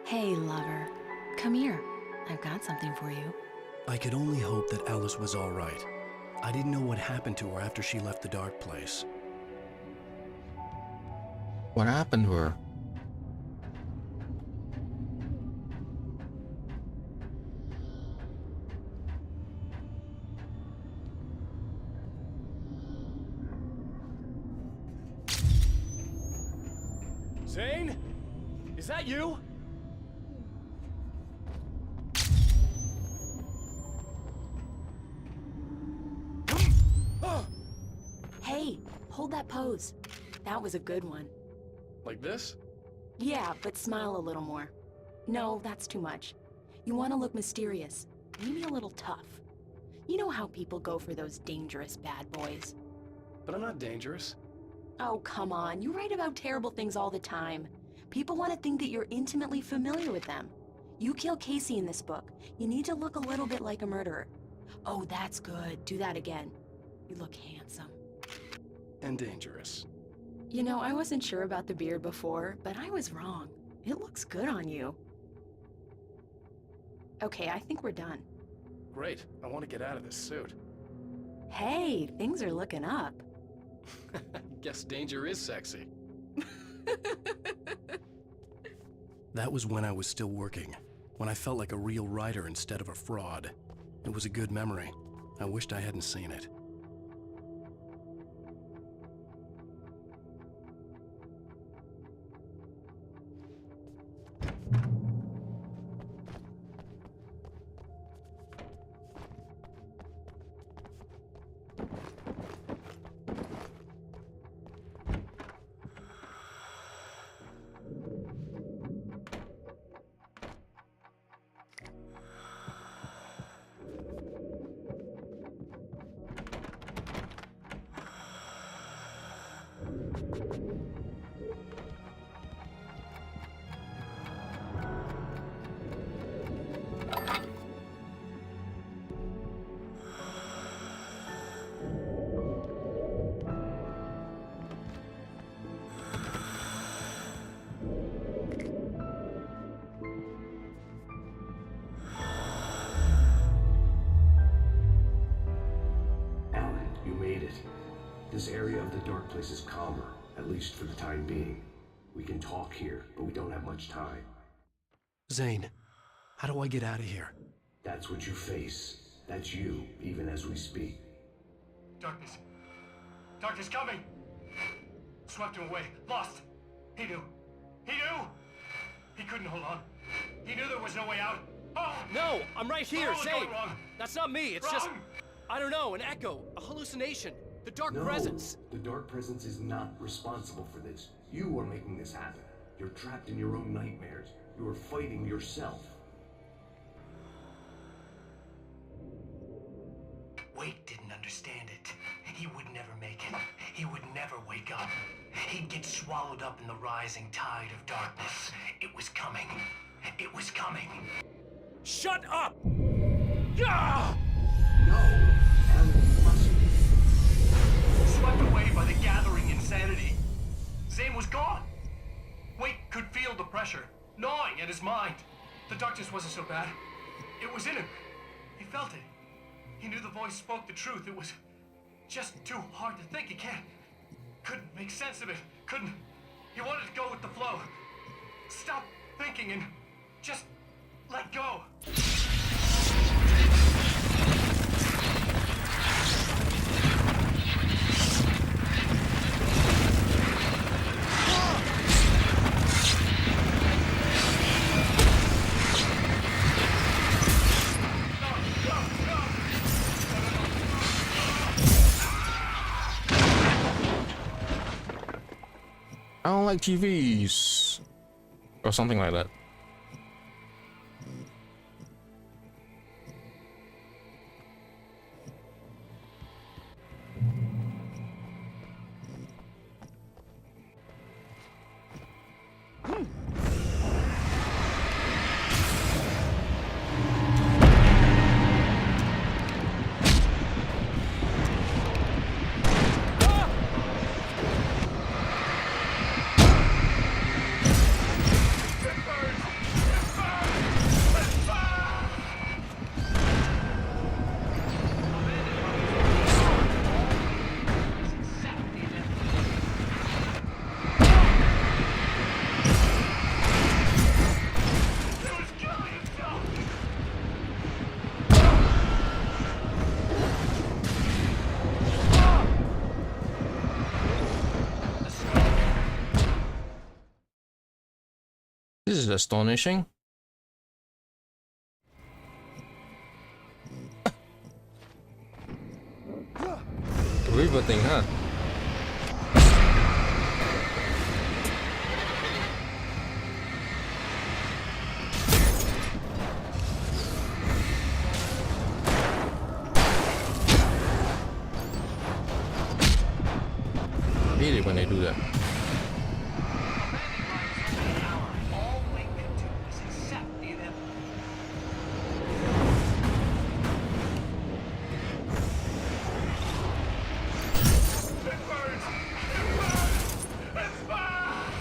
Hey, lover. Come here. I've got something for you. I could only hope that Alice was all right. I didn't know what happened to her after she left the dark place. What happened to her? Zane? Is that you? Hey, hold that pose. That was a good one. Like this? Yeah, but smile a little more. No, that's too much. You want to look mysterious, maybe a little tough. You know how people go for those dangerous bad boys. But I'm not dangerous. Oh, come on. You write about terrible things all the time. People want to think that you're intimately familiar with them. You kill Casey in this book. You need to look a little bit like a murderer. Oh, that's good. Do that again. You look handsome. And dangerous. You know, I wasn't sure about the beard before, but I was wrong. It looks good on you. Okay, I think we're done. Great. I want to get out of this suit. Hey, things are looking up. Guess danger is sexy. That was when I was still working, when I felt like a real writer instead of a fraud. It was a good memory. I wished I hadn't seen it. This area of the dark place is calmer, at least for the time being. We can talk here, but we don't have much time. Zane, how do I get out of here? That's what you face. That's you, even as we speak. Darkness. Darkness coming! Swept him away. Lost. He knew. He knew! He couldn't hold on. He knew there was no way out. Oh! No, I'm right here, Oh, Zane! going wrong. That's not me, it's Wrong. just... I don't know, an echo, a hallucination. The dark No, presence. the dark presence is not responsible for this. You are making this happen. You're trapped in your own nightmares. You are fighting yourself. Wade didn't understand it. He would never make it. He would never wake up. He'd get swallowed up in the rising tide of darkness. It was coming. It was coming. Shut up! Ah! No! Alan, you mustn't. Swept away by the gathering insanity. Zane was gone. Wade could feel the pressure, gnawing at his mind. The darkness wasn't so bad. It was in him. He felt it. He knew the voice spoke the truth. It was just too hard to think. He couldn't make sense of it. He wanted to go with the flow. Stop thinking and just let go. I don't like TVs. Or something like that. This is astonishing. River thing, huh? I hate it when they do that.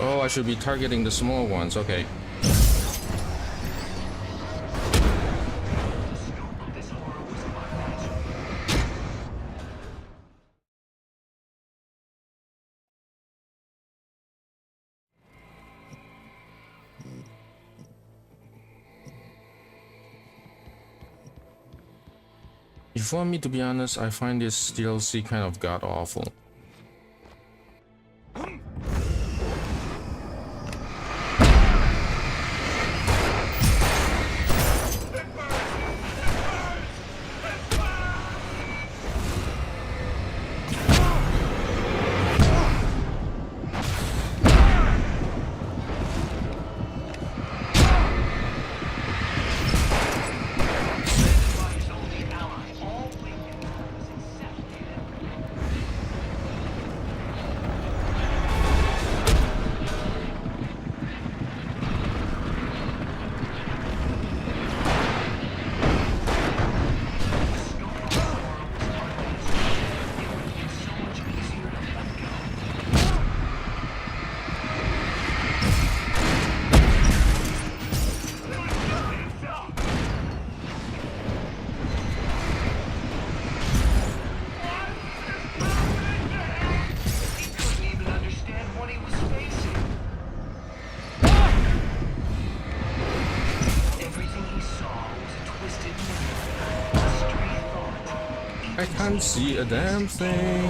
Oh, I should be targeting the small ones. Okay. If you want me to be honest, I find this DLC kind of god-awful. I can't see a damn thing.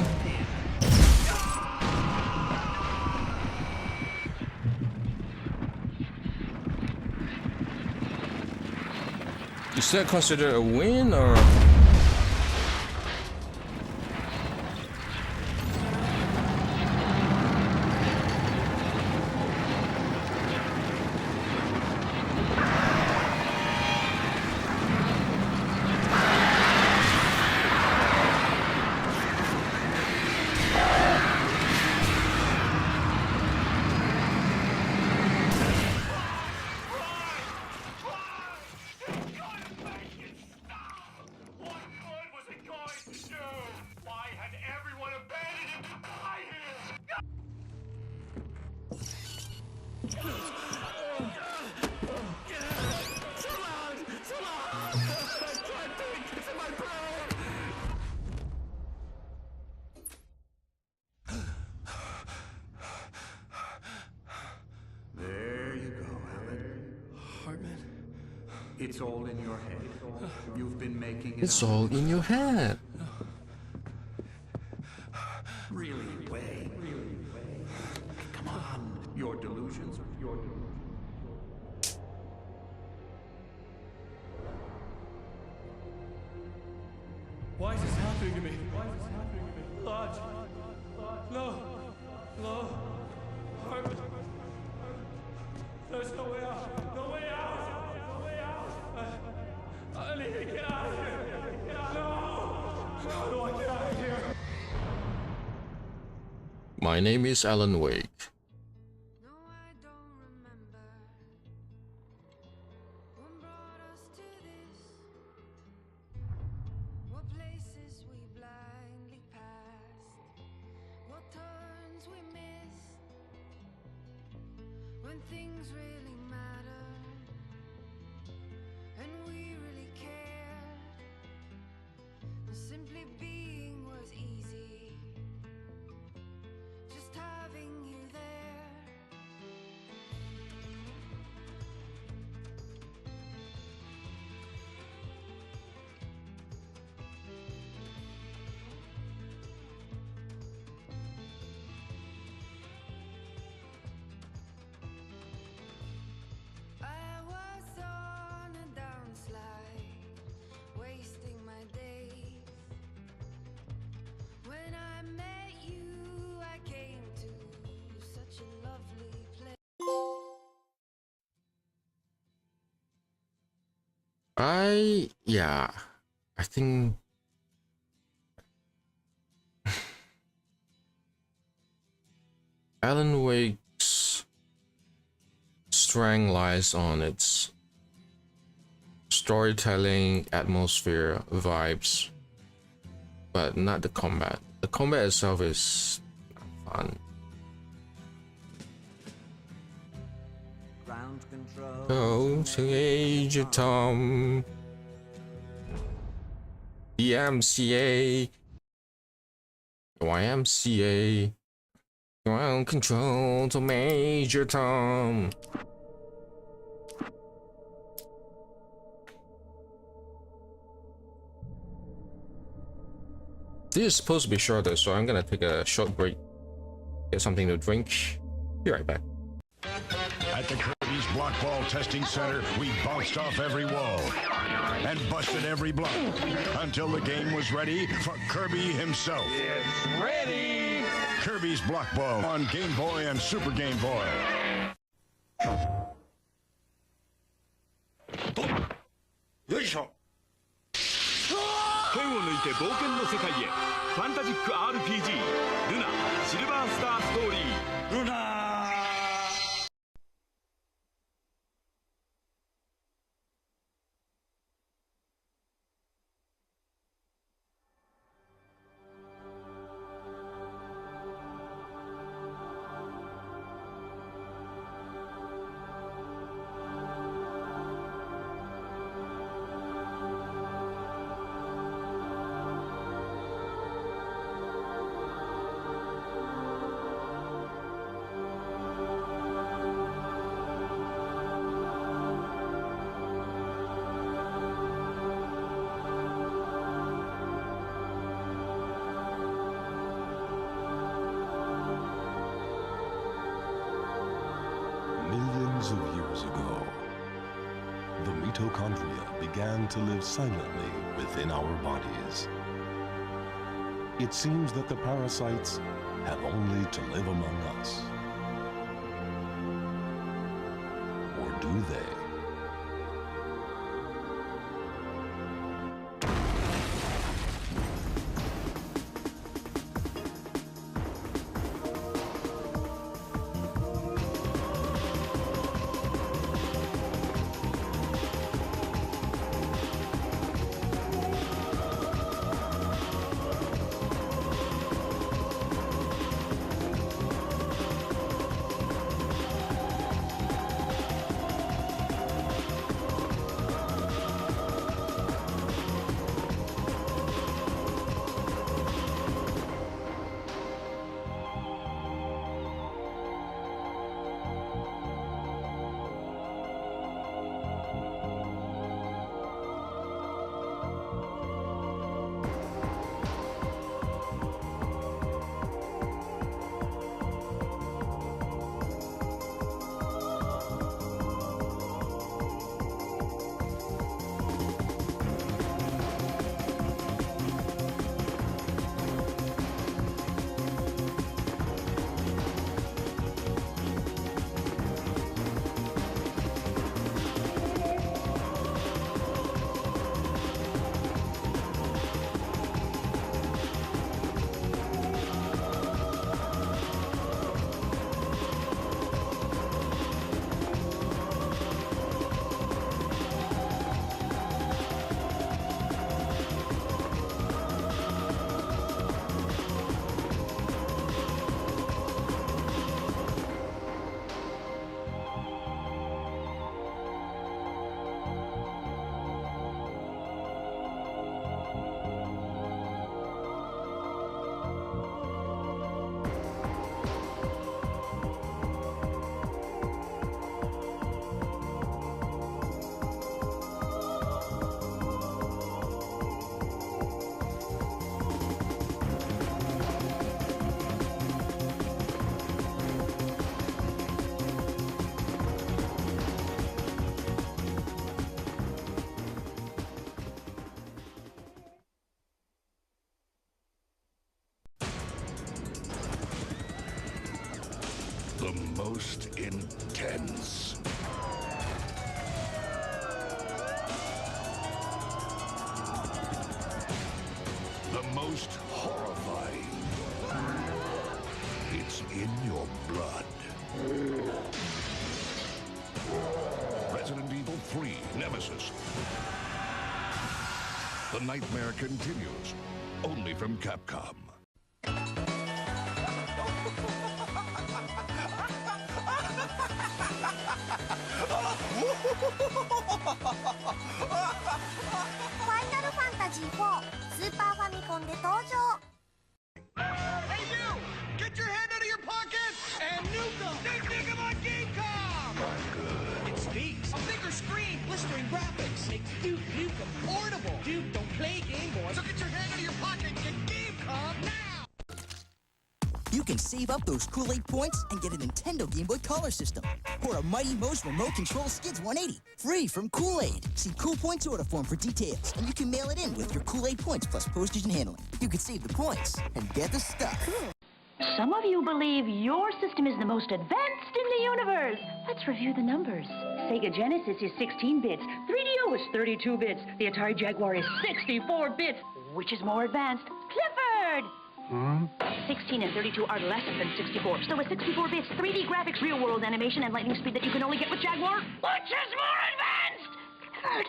Is that considered a win or? It's all in your head. You've been making it. It's all in your head. Really, Wayne. Come on. Your delusions are your delusions. Why is this happening to me? Lodge. No. Hartman. My name is Alan Wake. No, I don't remember what brought us to this. What places we blindly passed, what turns we missed. When things really matter and we really cared, and simply being was easy. Just having you there. I was on a downslide, wasting my days. When I met you, I came to such a lovely place. I think Alan Wake's strength lies on its storytelling, atmosphere, vibes, but not the combat. The combat itself is fun. Ground control. Go to Age of Tom. DMCA. YMCA. Ground control to Major Tom. This is supposed to be shorter, so I'm gonna take a short break, get something to drink. Be right back. At the Kirby's Block Ball Testing Center, we bounced off every wall and busted every block until the game was ready for Kirby himself. It's ready! Kirby's Block Ball on Game Boy and Super Game Boy. よいしょ。剣を抜いて冒険の世界へ。ファンタジック RPG ルナシルバースターストーリー。ルナ Millions of years ago, the mitochondria began to live silently within our bodies. It seems that the parasites have only to live among us. Or do they? The most intense. The most horrifying. It's in your blood. Resident Evil 3 Nemesis. The nightmare continues, only from Capcom. Final Fantasy 4 スーパーファミコンで登場。 Hey you! Get your hand out of your pocket and nuke them! Nuke them on Gamecom! It speaks. A bigger screen, blistering graphics. Makes Duke Nukem portable. Duke, don't play Game Boy. So get your hand out of your pocket and get Gamecom now! You can save up those Kool-Aid points and get a Nintendo Game Boy Color system. Or a Mighty Mo's Remote Control Skids 180, free from Kool-Aid. See Cool Points order form for details, and you can mail it in with your Kool-Aid points plus postage and handling. You can save the points and get the stuff. Some of you believe your system is the most advanced in the universe. Let's review the numbers. Sega Genesis is 16 bits, 3DO is 32 bits, the Atari Jaguar is 64 bits. Which is more advanced? Clifford! 16 and 32 are less than 64. So with 64 bits, 3D graphics, real-world animation, and lightning speed that you can only get with Jaguar, which is more advanced? Clifford!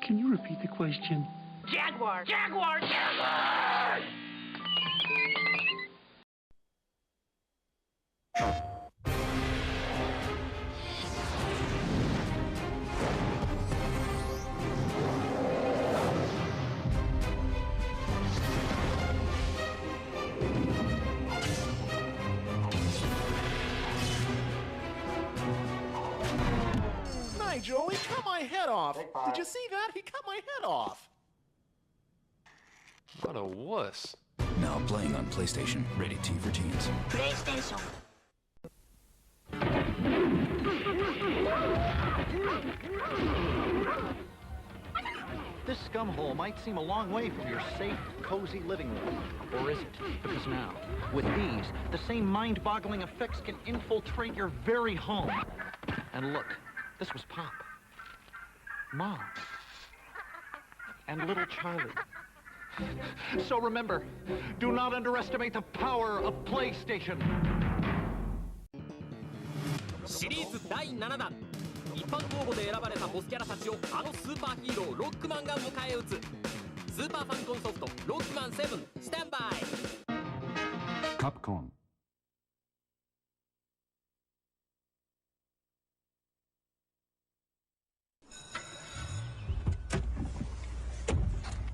Can you repeat the question? Jaguar! Jaguar! Jaguar! Nigel, he cut my head off. Did you see that? He cut my head off. What a wuss. Now playing on PlayStation, rated T for teens. PlayStation. This scumhole might seem a long way from your safe, cozy living room. Or is it? Because now, with these, the same mind-boggling effects can infiltrate your very home. And look, this was Pop, Mom, and little Charlie. So remember, do not underestimate the power of PlayStation. シリーズ第7弾。一般公募で選ばれたボスキャラたちをあのスーパーヒーローロックマンが迎え撃つ。スーパーファミコンソフトロックマン7スタンバイ。Capcom.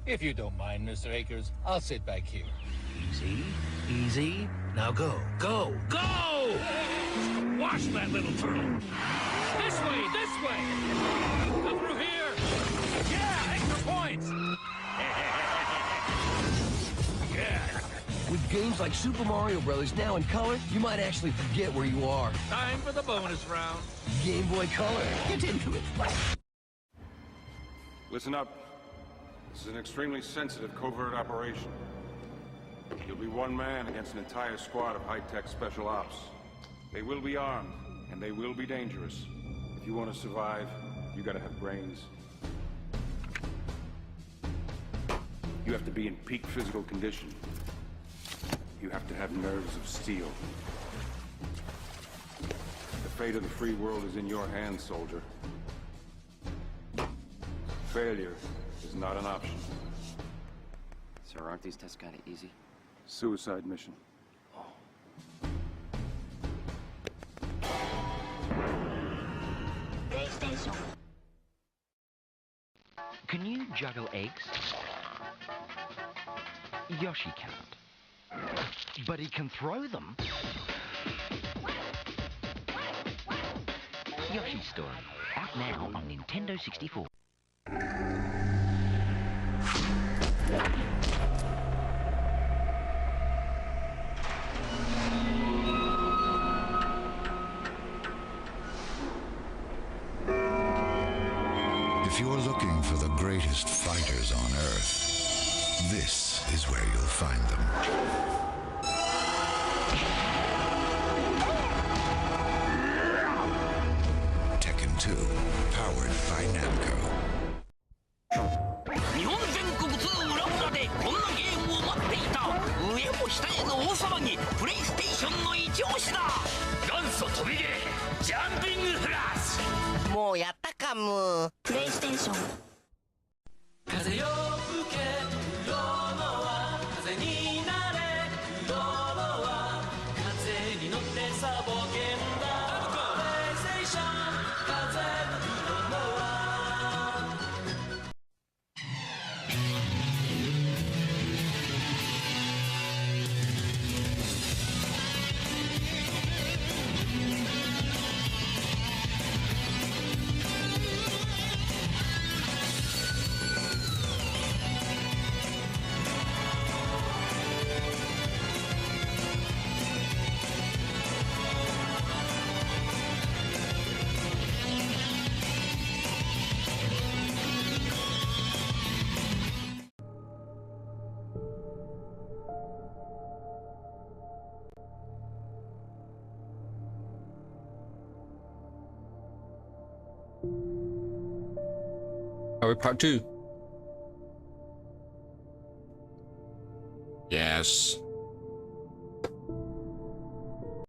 If you don't mind, Mr. Akers, I'll sit back here. Easy, easy. Now go, go, go! Watch that little turtle. This way, this way! Come through here! Yeah, extra points! Yeah. With games like Super Mario Brothers now in color, you might actually forget where you are. Time for the bonus round. Game Boy Color. Get into it. Listen up. This is an extremely sensitive covert operation. You'll be one man against an entire squad of high-tech special ops. They will be armed, and they will be dangerous. If you want to survive, you gotta have brains. You have to be in peak physical condition. You have to have nerves of steel. The fate of the free world is in your hands, soldier. Failure is not an option. Sir, aren't these tests kind of easy? Suicide mission. PlayStation. Can you juggle eggs? Yoshi can't. But he can throw them. Yoshi's Story. Out now on Nintendo 64. If you're looking for the greatest fighters on Earth, this is where you'll find them. by Namco. 日本全国津々浦々でこんなゲームを待っていた。上も下への大騒ぎ、プレイステーションの一押しだ。元祖飛びゲー、ジャンピングフラッシュ。もうやったかむ。プレイステーション。風よ吹けロロは風になれロロは風に乗ってさ冒険だプレイステーション風ロロは Are we part 2? Yes.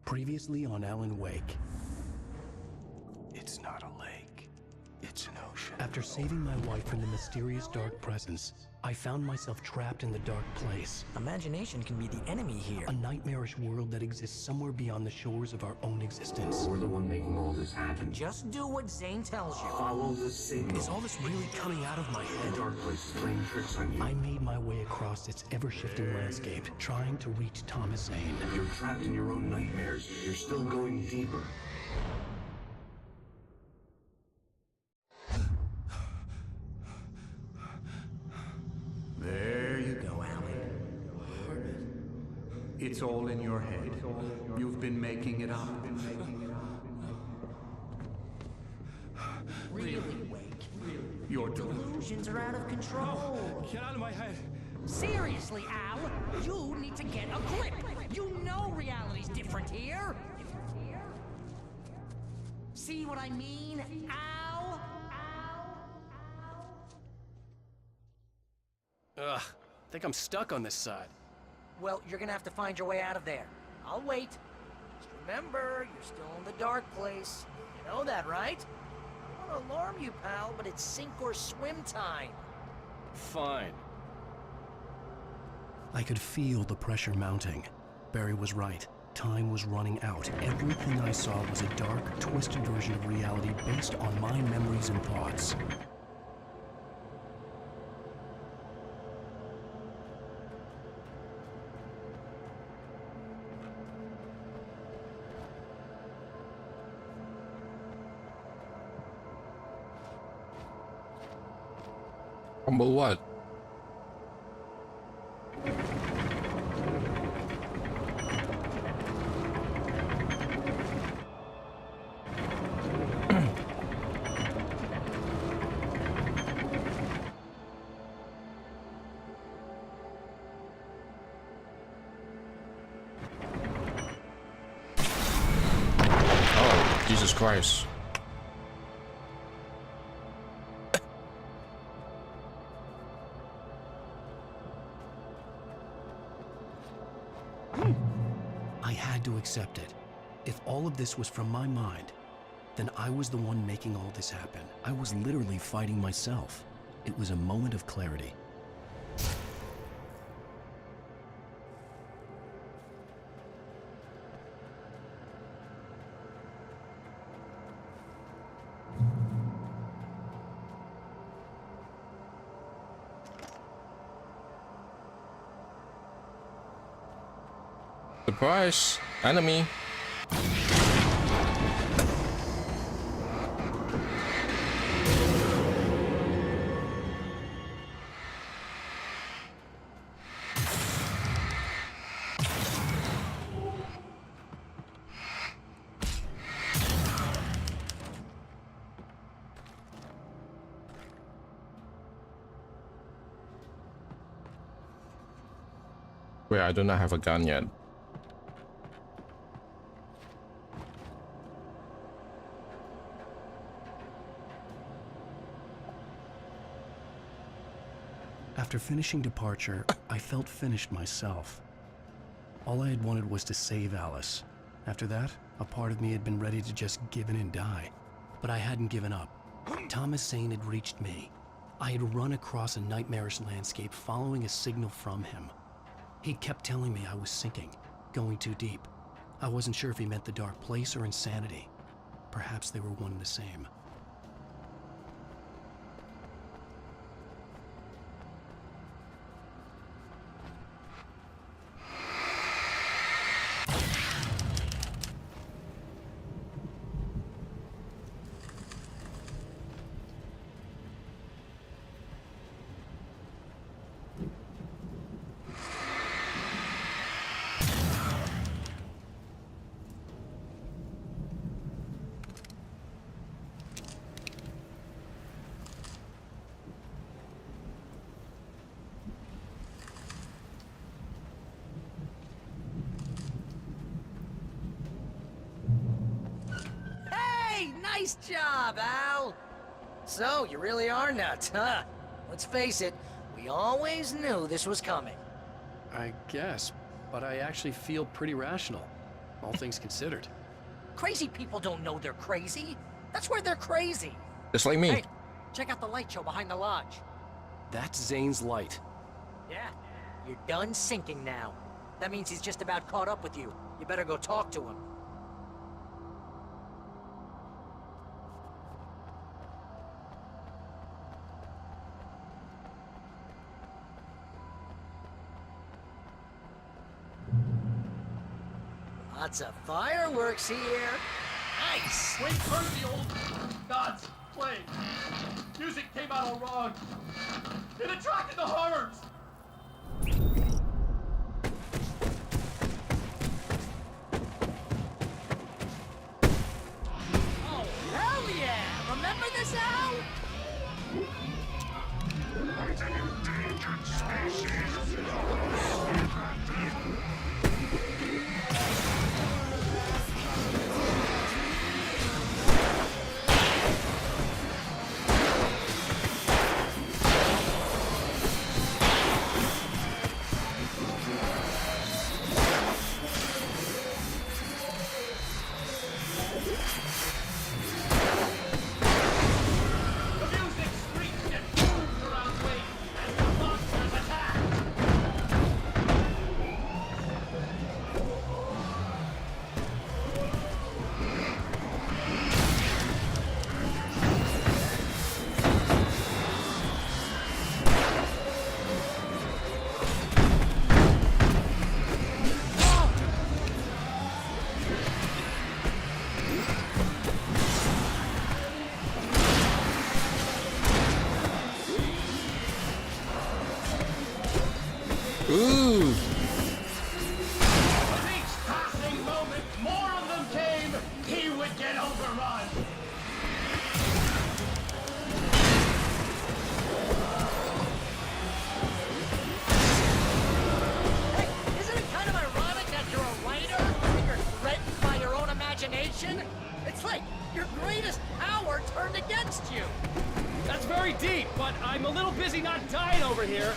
Previously on Alan Wake. It's not a lake. It's an ocean. After saving my wife from the mysterious dark presence, I found myself trapped in the dark place. Imagination can be the enemy here. A nightmarish world that exists somewhere beyond the shores of our own existence. We're the one making all this happen. Just do what Zane tells you. Follow the signal. Is all this really coming out of my head? The dark place is playing tricks on you. I made my way across its ever-shifting landscape, trying to reach Thomas Zane. You're trapped in your own nightmares. You're still going deeper. There you go, Alan. It's all in your head. You've been making it up. Really, Wake? Your delusions are out of control. Get out of my head. Seriously, Al, you need to get a grip. You know reality's different here. See what I mean, Al? Ugh, I think I'm stuck on this side. Well, you're gonna have to find your way out of there. I'll wait. Just remember, you're still in the dark place. You know that, right? I don't want to alarm you, pal, but it's sink or swim time. Fine. I could feel the pressure mounting. Barry was right. Time was running out. Everything I saw was a dark, twisted version of reality based on my memories and thoughts. Humble what? Oh, Jesus Christ. I had to accept it. If all of this was from my mind, then I was the one making all this happen. I was literally fighting myself. It was a moment of clarity. Surprise! Enemy! Wait, I do not have a gun yet. After finishing Departure, I felt finished myself. All I had wanted was to save Alice. After that, a part of me had been ready to just give in and die. But I hadn't given up. Thomas Zane had reached me. I had run across a nightmarish landscape following a signal from him. He kept telling me I was sinking, going too deep. I wasn't sure if he meant the dark place or insanity. Perhaps they were one and the same. Nice job, Al! So, you really are nuts, huh? Let's face it, we always knew this was coming. I guess, but I actually feel pretty rational, all things considered. Crazy people don't know they're crazy. That's where they're crazy. Just like me. Hey, check out the light show behind the lodge. That's Zane's light. Yeah, you're done sinking now. That means he's just about caught up with you. You better go talk to him. Lots of fireworks here. Nice! We heard the old gods play. Music came out all wrong. It attracted the horrors. Oh, hell yeah! Remember this, Al? Endangered species. Ooh. With each passing moment, more of them came. He would get overrun. Hey, isn't it kind of ironic that you're a writer and you're threatened by your own imagination? It's like your greatest power turned against you. That's very deep, but I'm a little busy not dying over here.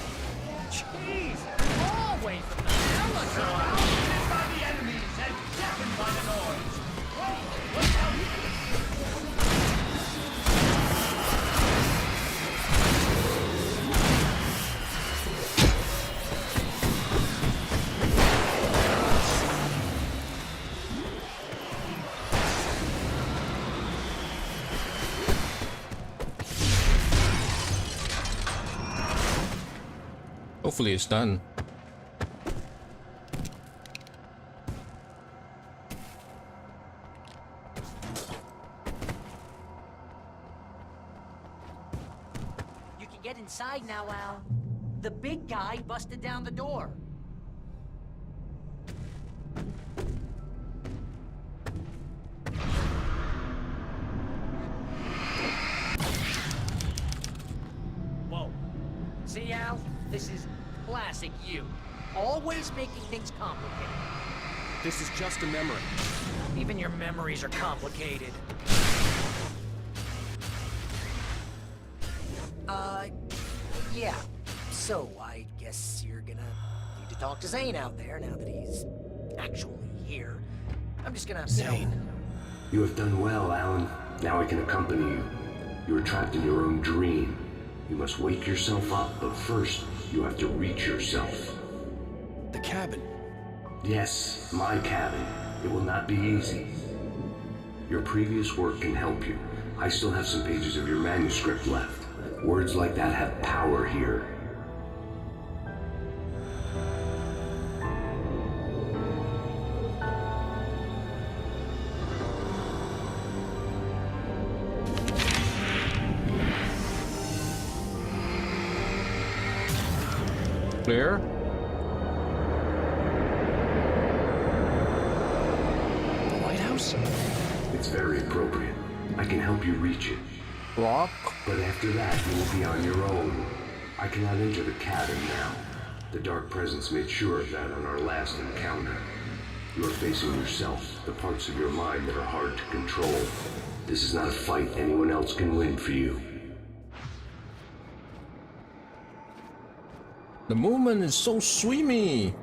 Jeez, always the hell Surrounded by the enemies and deafened by the noise. Wait, look out! Hopefully it's done. You can get inside now, Al. The big guy busted down the door. Whoa. See, Al? This is classic you. Always making things complicated. This is just a memory. Even your memories are complicated. Yeah. So, I guess you're gonna need to talk to Zane out there now that he's actually here. I'm just gonna... Zane. You have done well, Alan. Now I can accompany you. You are trapped in your own dream. You must wake yourself up, but first, you have to reach yourself. The cabin. Yes, my cabin. It will not be easy. Your previous work can help you. I still have some pages of your manuscript left. Words like that have power here. Clear? The lighthouse? It's very appropriate. I can help you reach it. Rock? But after that, you will be on your own. I cannot enter the cabin now. The Dark Presence made sure of that on our last encounter. You are facing yourself, the parts of your mind that are hard to control. This is not a fight anyone else can win for you. The movement is so swimmy.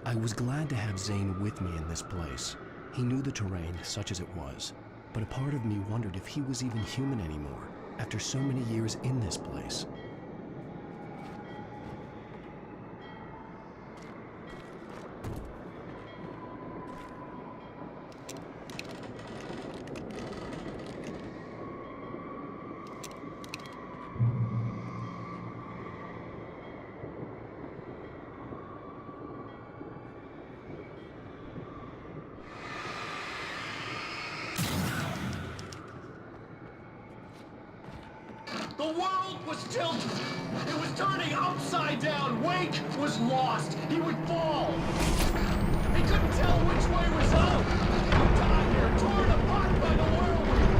I was glad to have Zane with me in this place. He knew the terrain, such as it was, but a part of me wondered if he was even human anymore, after so many years in this place. The world was tilted. It was turning upside down. Wake was lost. He would fall. He couldn't tell which way was up. He died here, torn apart by the whirlwind.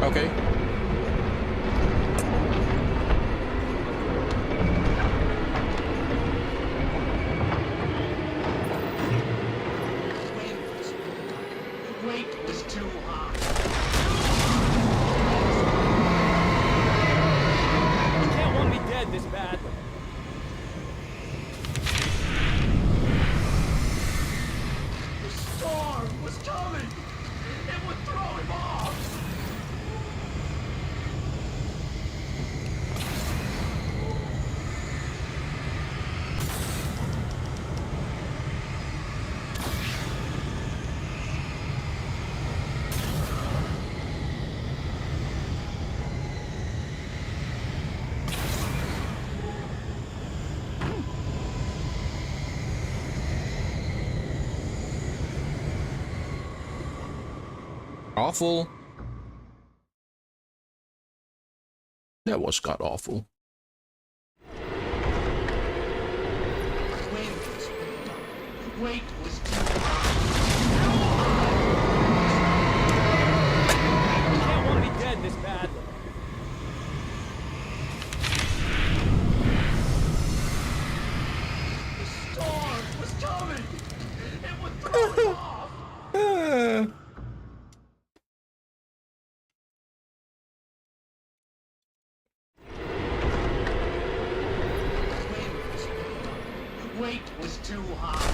Okay. Weight was too high. You can't want me dead this bad. The storm was coming. It would throw him off. Awful. That was god awful. Weight was too high. You can't want me dead this bad. The storm was coming. It would throw him off. Weight was too high.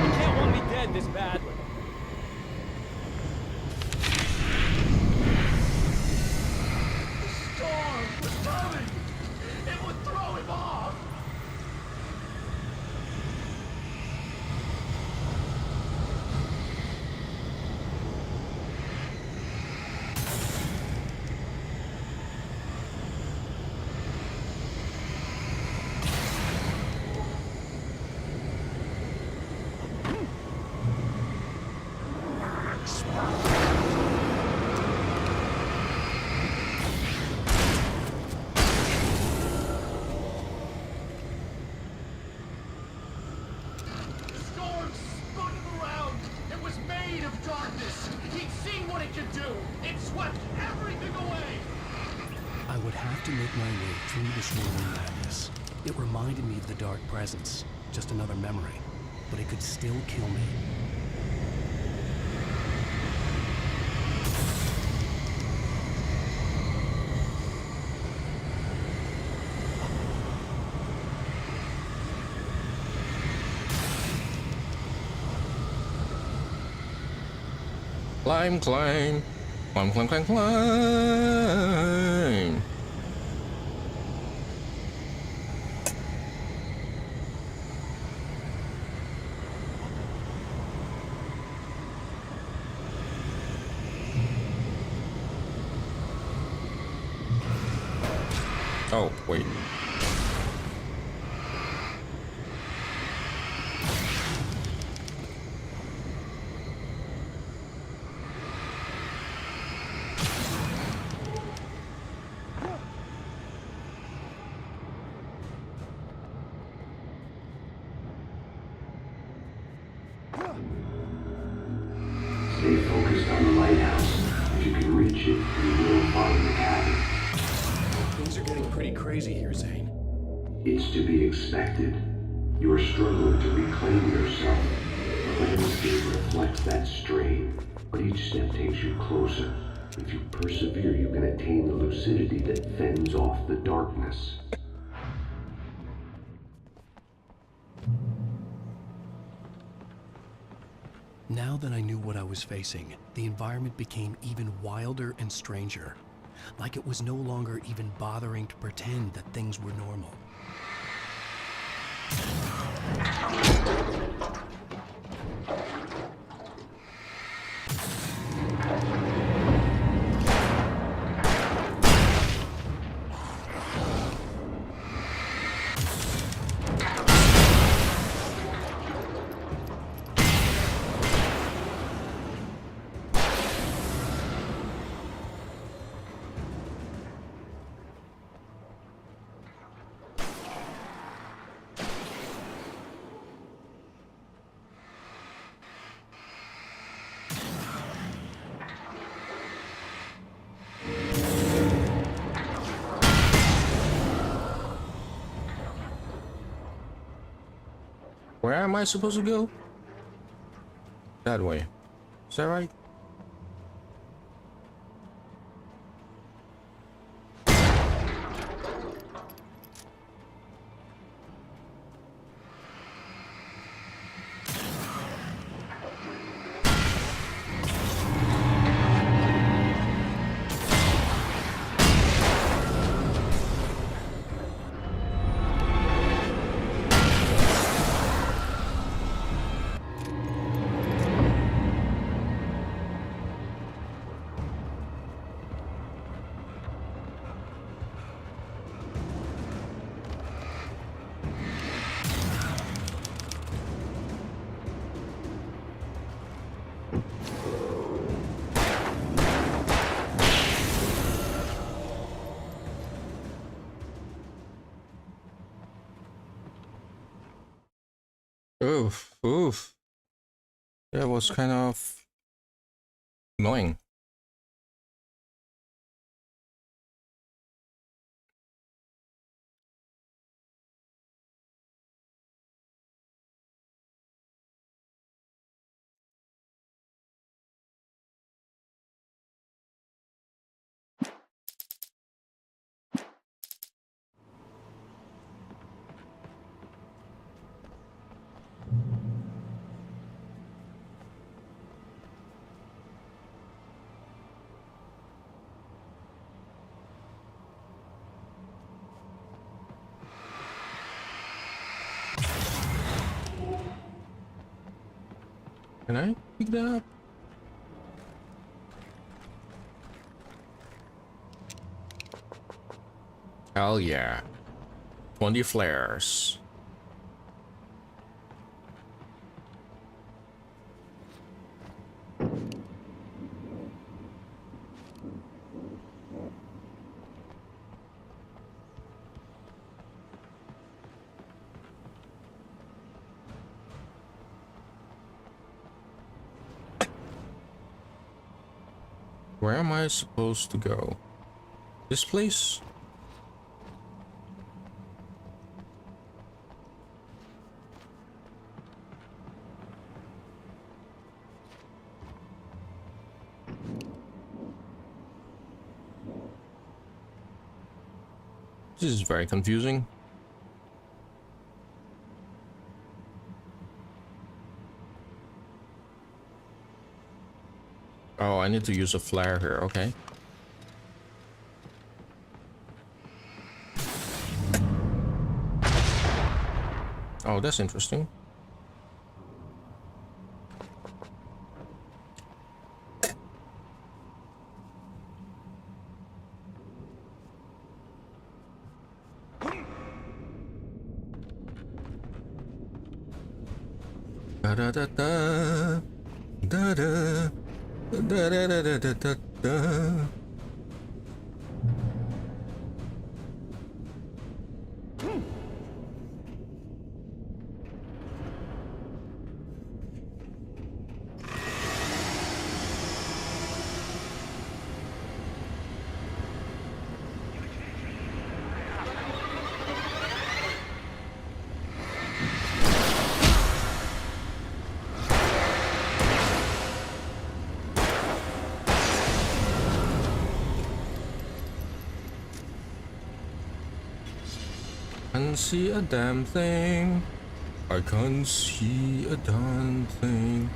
You can't want me dead this bad. The storm was coming. It would throw him off. my way through the swirling madness. It reminded me of the dark presence, just another memory, but it could still kill me. Climb, climb. Climb, climb, climb, climb. Oh, wait. Stay focused on the lighthouse. If you can reach it, you will find the cabin. Things are getting pretty crazy here, Zane. It's to be expected. You are struggling to reclaim yourself. The landscape reflects that strain, but each step takes you closer. If you persevere, you can attain the lucidity that fends off the darkness. Now that I knew what I was facing, the environment became even wilder and stranger. Like it was no longer even bothering to pretend that things were normal. Where am I supposed to go? That way. Is that right? Oof, oof. That was kind of annoying. Can I pick that up? Hell yeah. 20 flares. Where am I supposed to go? This place? This is very confusing. Oh, I need to use a flare here, okay. Oh, that's interesting. Da da da da da da da da da da da da. Can't see a damn thing. I can't see a damn thing.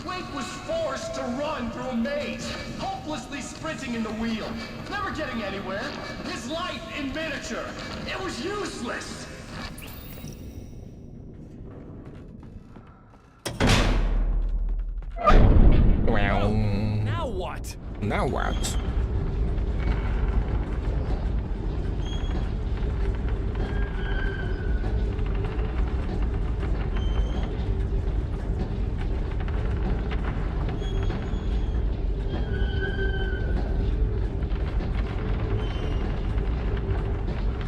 Wake was forced to run through a maze, hopelessly sprinting in the wheel, never getting anywhere. His life in miniature. It was useless. Well, Now what? now what?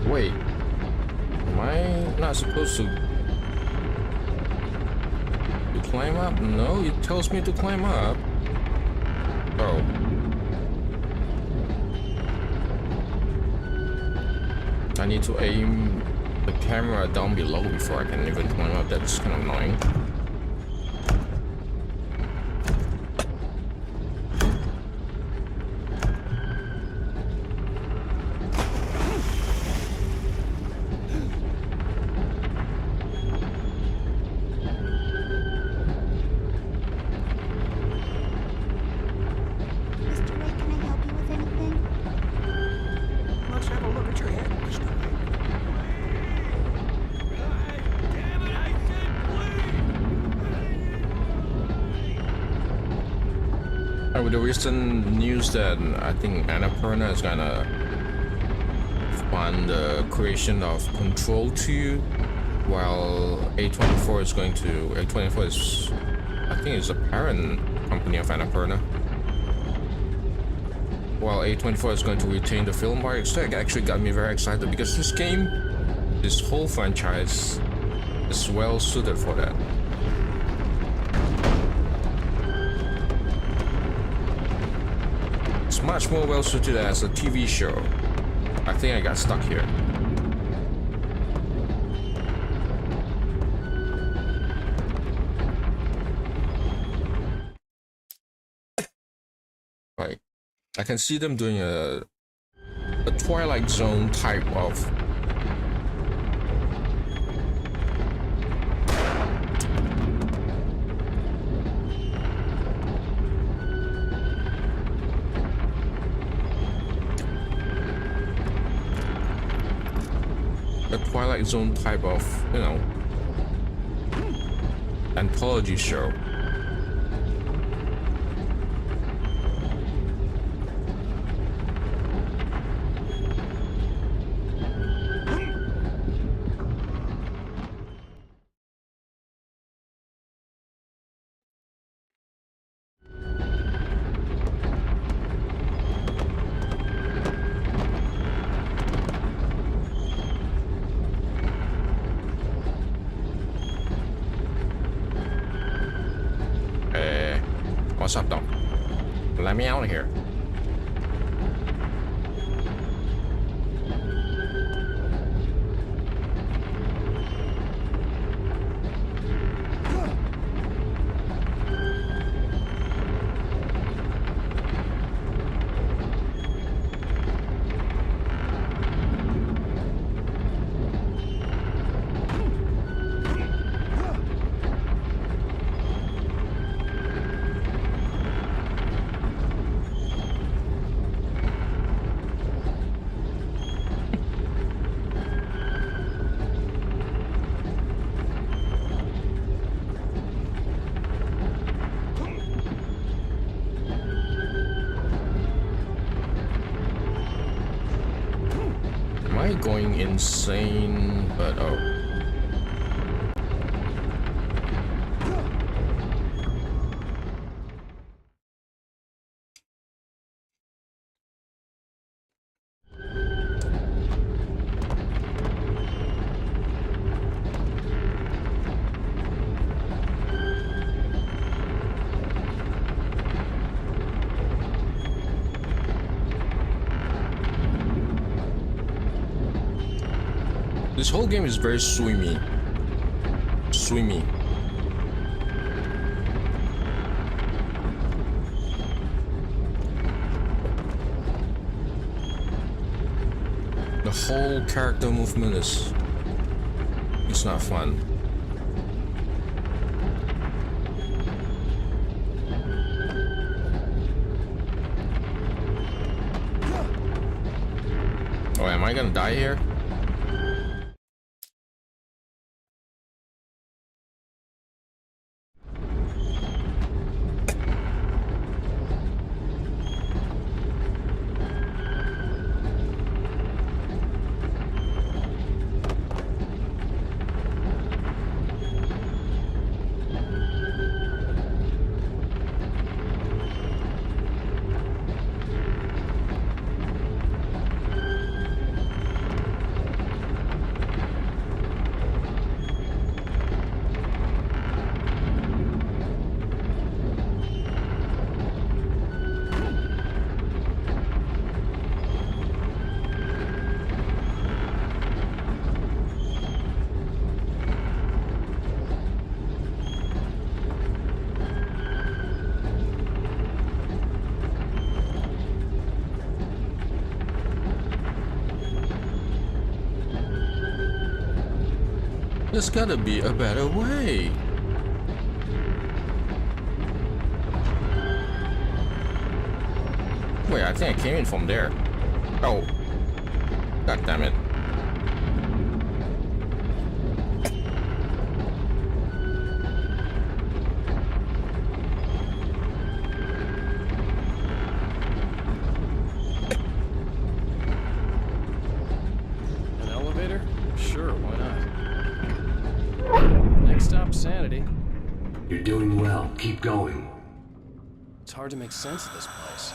Wait, am I not supposed to climb up? No, it tells me to climb up. Oh. I need to aim the camera down below before I can even climb up. That's kind of annoying. Mr. Wake, can I help you with anything? Let's have a look at your head, Mr. With the recent news that I think Annapurna is gonna fund the creation of Control 2, while A24 is going to... A24 is, I think, is a parent company of Annapurna. While A24 is going to retain the film rights. That actually got me very excited because this game, this whole franchise, is well suited for that. Much more well suited as a TV show. I think I got stuck here. Like, I can see them doing a Twilight Zone type of Twilight Zone type of, you know, anthology show. What's up, dog? Let me out of here. Going insane, but oh. This whole game is very swimmy. Swimmy. The whole character movement is... it's not fun. Oh, am I gonna die here? There's gotta be a better way. Wait, I think I came in from there. Oh. God damn it. An elevator? Sure, why not? Next stop, Sanity. You're doing well. Keep going. It's hard to make sense of this place.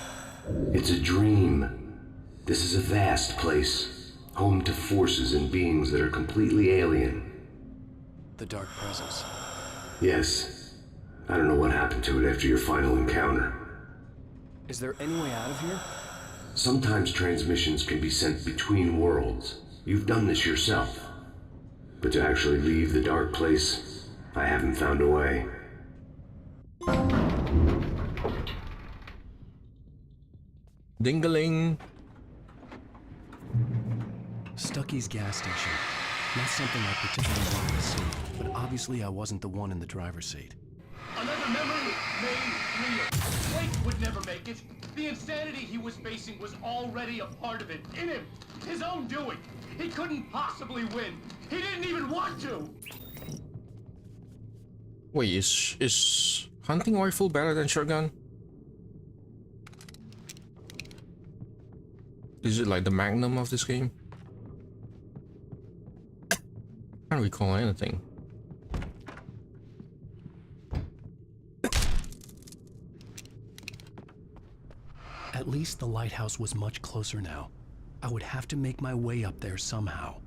It's a dream. This is a vast place, home to forces and beings that are completely alien. The Dark Presence. Yes. I don't know what happened to it after your final encounter. Is there any way out of here? Sometimes transmissions can be sent between worlds. You've done this yourself. But to actually leave the dark place, I haven't found a way. Ding-a-ling. Stucky's gas station. Not something I particularly wanted to see, but obviously I wasn't the one in the driver's seat. Another memory made real. Wake would never make it. The insanity he was facing was already a part of it, in him. His own doing. He couldn't possibly win. He didn't even want to. Wait, is hunting rifle better than shotgun? Is it like the magnum of this game? I can't recall anything. At least the lighthouse was much closer now. I would have to make my way up there somehow.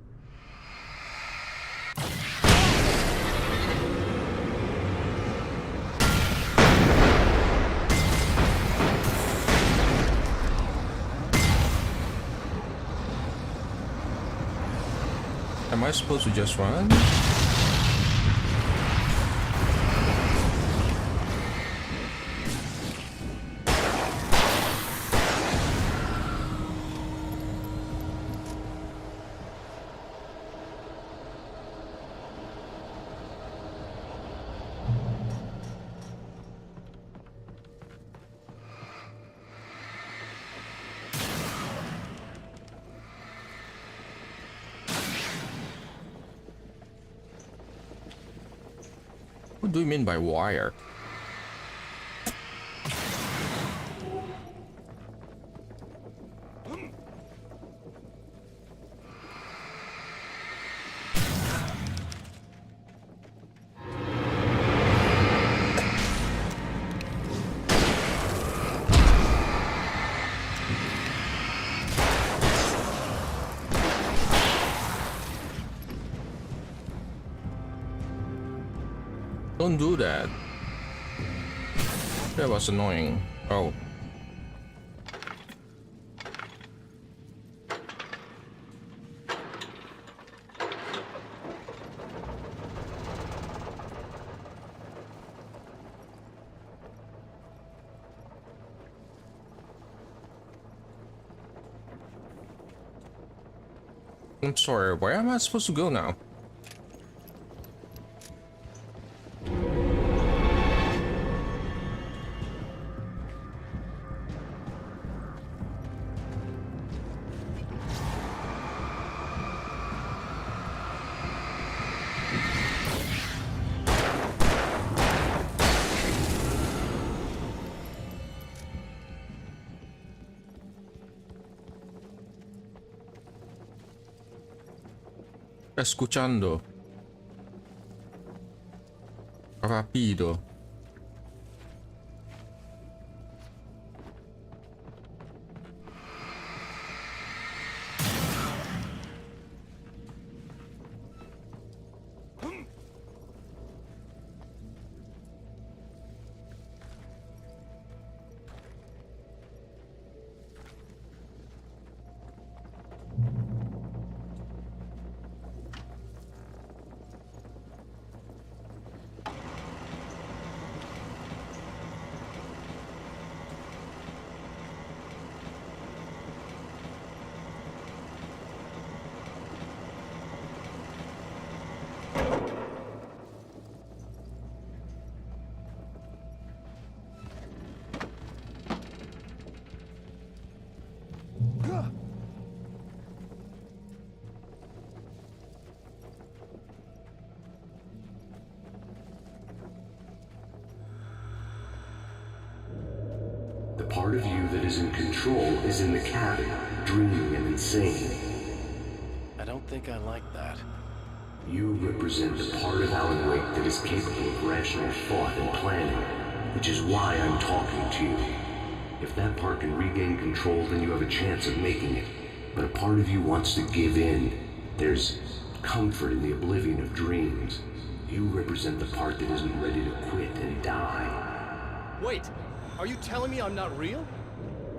Am I supposed to just run? What do you mean by wire? Don't do that. That was annoying. Oh. I'm sorry, where am I supposed to go now? Escuchando. Rapido. The part of you that is in control is in the cabin, dreaming and insane. I don't think I like that. You represent the part of Alan Wake that is capable of rational thought and planning, which is why I'm talking to you. If that part can regain control, then you have a chance of making it. But a part of you wants to give in. There's comfort in the oblivion of dreams. You represent the part that isn't ready to quit and die. Wait, are you telling me I'm not real?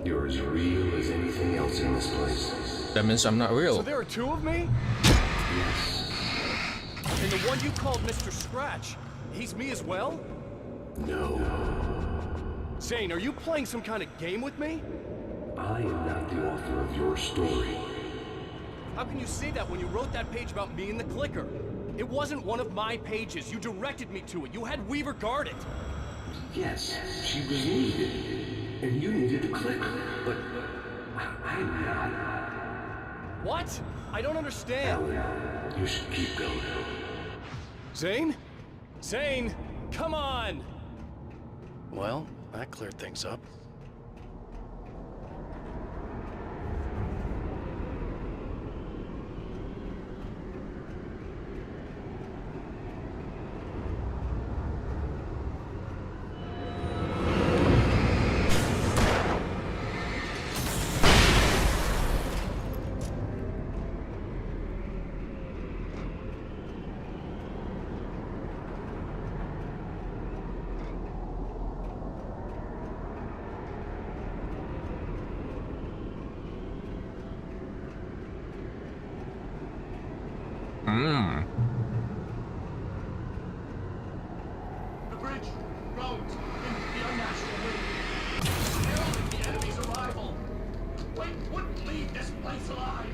You're as real as anything else in this place. That means I'm not real. So there are two of me? Yes. And the one you called Mr. Scratch, he's me as well? No. Zane, are you playing some kind of game with me? I am not the author of your story. How can you say that when you wrote that page about me and the clicker? It wasn't one of my pages. You directed me to it. You had Weaver guard it. Yes, she was needed. And you needed the clicker. But I'm not. What? I don't understand. Alan, you should keep going. Zane? Zane, come on! Well, that cleared things up. The bridge, roads, into the unnatural wind. Heralding the enemy's arrival. Wake wouldn't leave this place alive.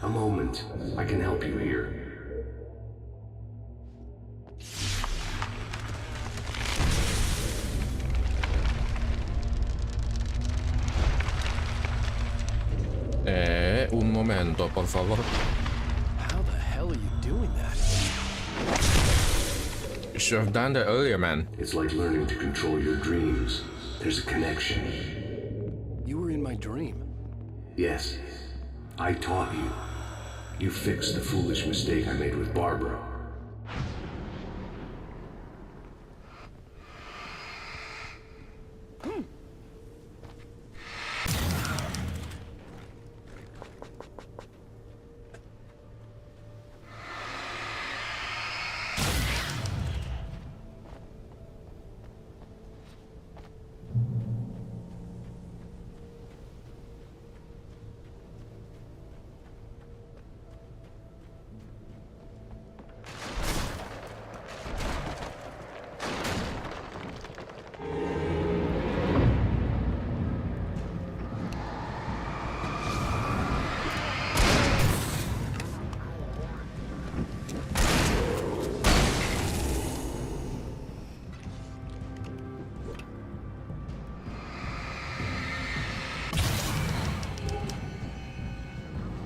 A moment. I can help you here. Un momento, por favor. How the hell are you doing that? You should have done that earlier, man. It's like learning to control your dreams. There's a connection. You were in my dream. Yes. I taught you. You fixed the foolish mistake I made with Barbara.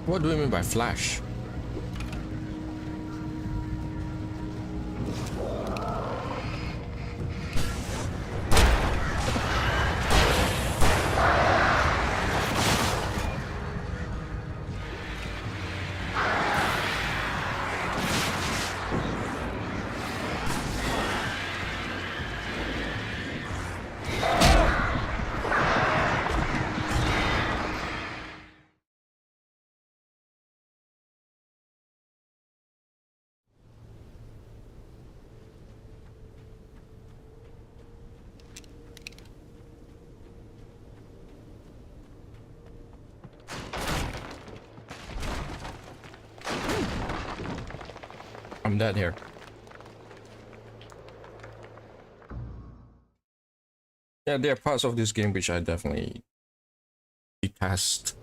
What do you mean by flash? I'm dead here. Yeah, there are parts of this game which I definitely detest.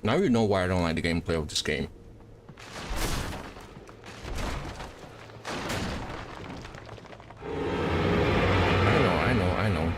Now you know why I don't like the gameplay of this game. I know.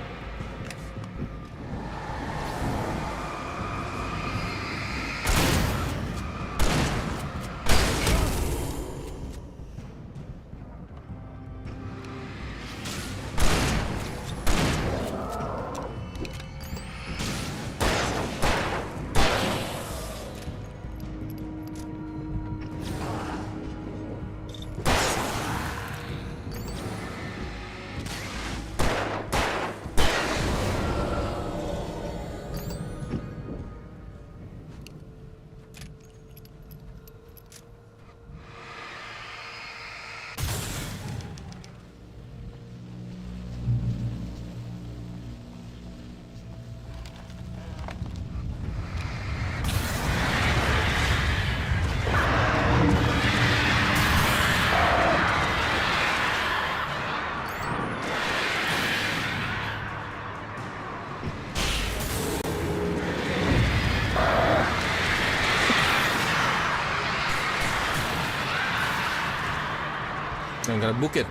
gotta book it.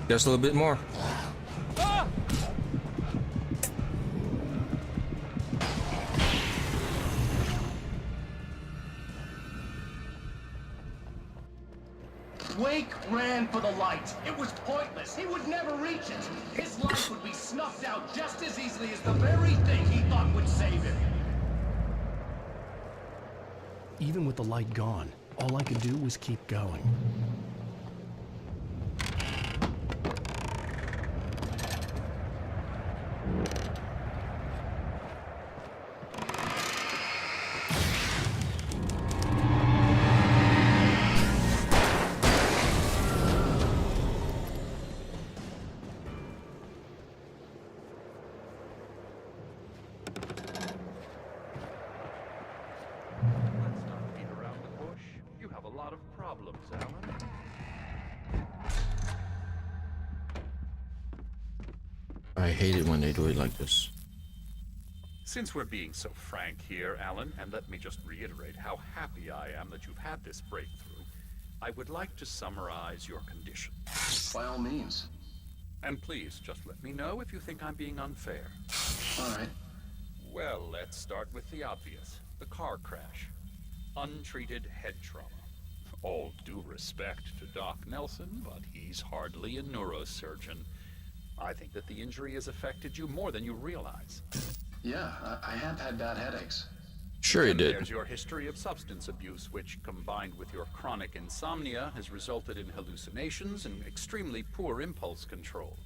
Just a little bit more. Wake ran for the light. It was pointless. He would never reach it. His life would be snuffed out just as easily as the very thing he thought would save him. Even with the light gone, all I could do was keep going. I hate it when they do it like this. Since we're being so frank here, Alan, and let me just reiterate how happy I am that you've had this breakthrough, I would like to summarize your condition. By all means. And please, just let me know if you think I'm being unfair. All right. Well, let's start with the obvious. The car crash. Untreated head trauma. All due respect to Doc Nelson, but he's hardly a neurosurgeon. I think that the injury has affected you more than you realize. Yeah, I have had bad headaches. Sure you did. There's your history of substance abuse, which, combined with your chronic insomnia, has resulted in hallucinations and extremely poor impulse control.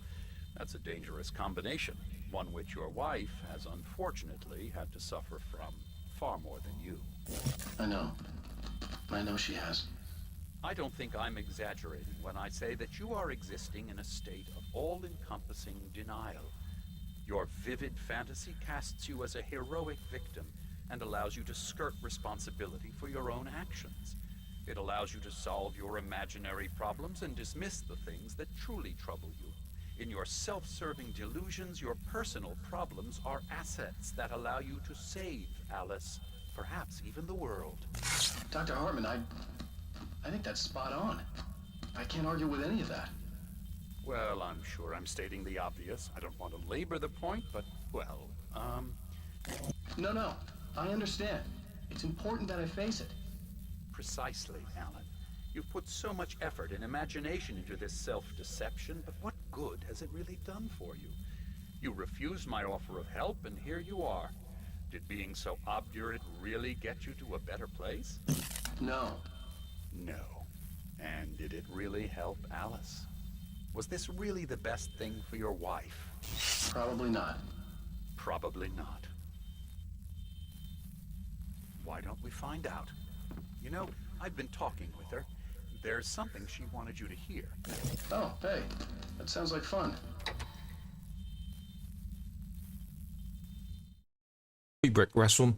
That's a dangerous combination, one which your wife has unfortunately had to suffer from far more than you. I know. I know she has. I don't think I'm exaggerating when I say that you are existing in a state of all-encompassing denial. Your vivid fantasy casts you as a heroic victim and allows you to skirt responsibility for your own actions. It allows you to solve your imaginary problems and dismiss the things that truly trouble you. In your self-serving delusions, your personal problems are assets that allow you to save Alice, perhaps even the world. Dr. Hartman, I think that's spot on. I can't argue with any of that. Well, I'm sure I'm stating the obvious. I don't want to labor the point, but, well, No, I understand. It's important that I face it. Precisely, Alan. You've put so much effort and imagination into this self-deception, but what good has it really done for you? You refused my offer of help, and here you are. Did being so obdurate really get you to a better place? No. No. And did it really help Alice? Was this really the best thing for your wife? Probably not. Probably not. Why don't we find out? You know, I've been talking with her. There's something she wanted you to hear. Oh, hey. That sounds like fun. Quick break, restroom.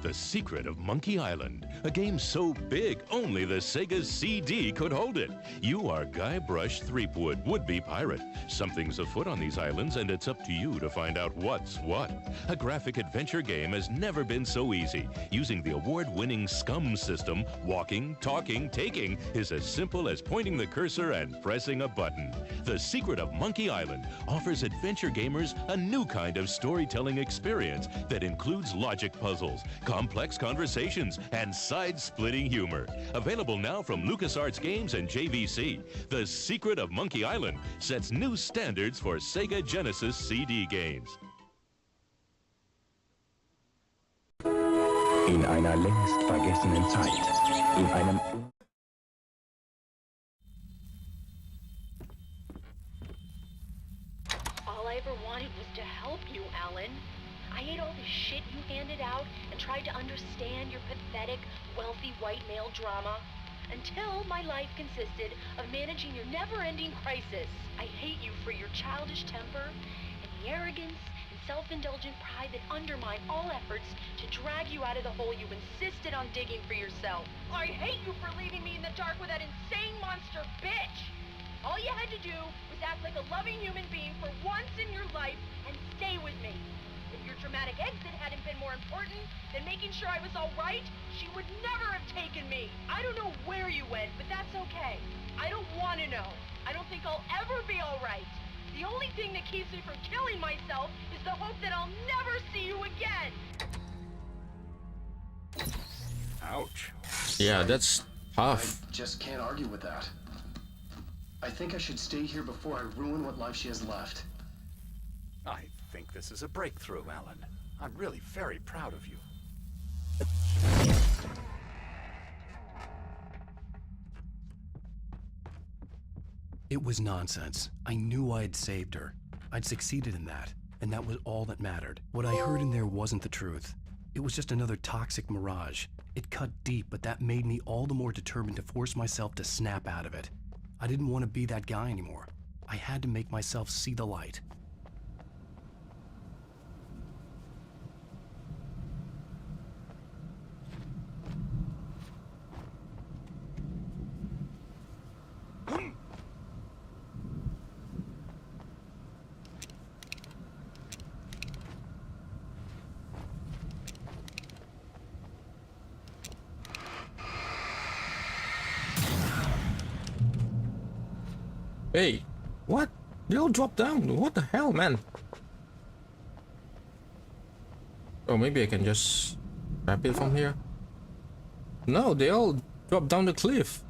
The Secret of Monkey Island, a game so big only the Sega's CD could hold it. You are Guybrush Threepwood, would-be pirate. Something's afoot on these islands, and it's up to you to find out what's what. A graphic adventure game has never been so easy. Using the award-winning SCUM system, walking, talking, taking is as simple as pointing the cursor and pressing a button. The Secret of Monkey Island offers adventure gamers a new kind of storytelling experience that includes logic puzzles, complex conversations, and side-splitting humor. Available now from LucasArts Games and JVC, The Secret of Monkey Island sets new standards for Sega Genesis CD games. In einer längst vergessenen Zeit, in einem... All I ever wanted was to help you, Alan. I ate all the shit you handed out and tried to understand your pathetic, wealthy white male drama until my life consisted of managing your never-ending crisis. I hate you for your childish temper and the arrogance and self-indulgent pride that undermine all efforts to drag you out of the hole you insisted on digging for yourself. I hate you for leaving me in the dark with that insane monster bitch! All you had to do was act like a loving human being for once in your life and stay with me. If your dramatic exit hadn't been more important than making sure I was all right, she would never have taken me. I don't know where you went, but that's okay. I don't want to know. I don't think I'll ever be all right. The only thing that keeps me from killing myself is the hope that I'll never see you again. Ouch. Yeah, that's tough. I just can't argue with that. I think I should stay here before I ruin what life she has left. I think this is a breakthrough, Alan. I'm really very proud of you. It was nonsense. I knew I'd saved her. I'd succeeded in that, and that was all that mattered. What I heard in there wasn't the truth. It was just another toxic mirage. It cut deep, but that made me all the more determined to force myself to snap out of it. I didn't want to be that guy anymore. I had to make myself see the light. Hey, what? They all dropped down. What the hell, man? Oh, maybe I can just grab it from here. No, they all dropped down the cliff.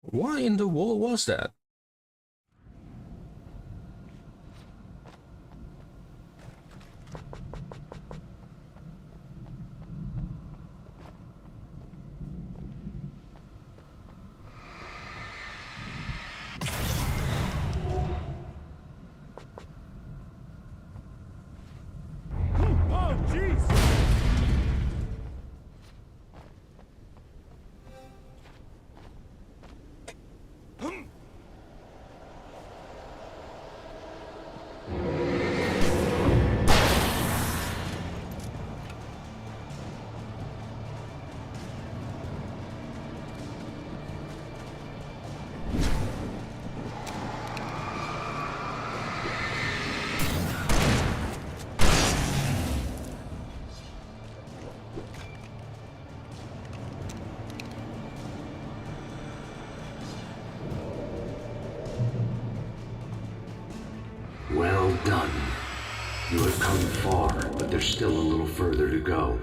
What in the world was that? Well done. You have come far, but there's still a little further to go.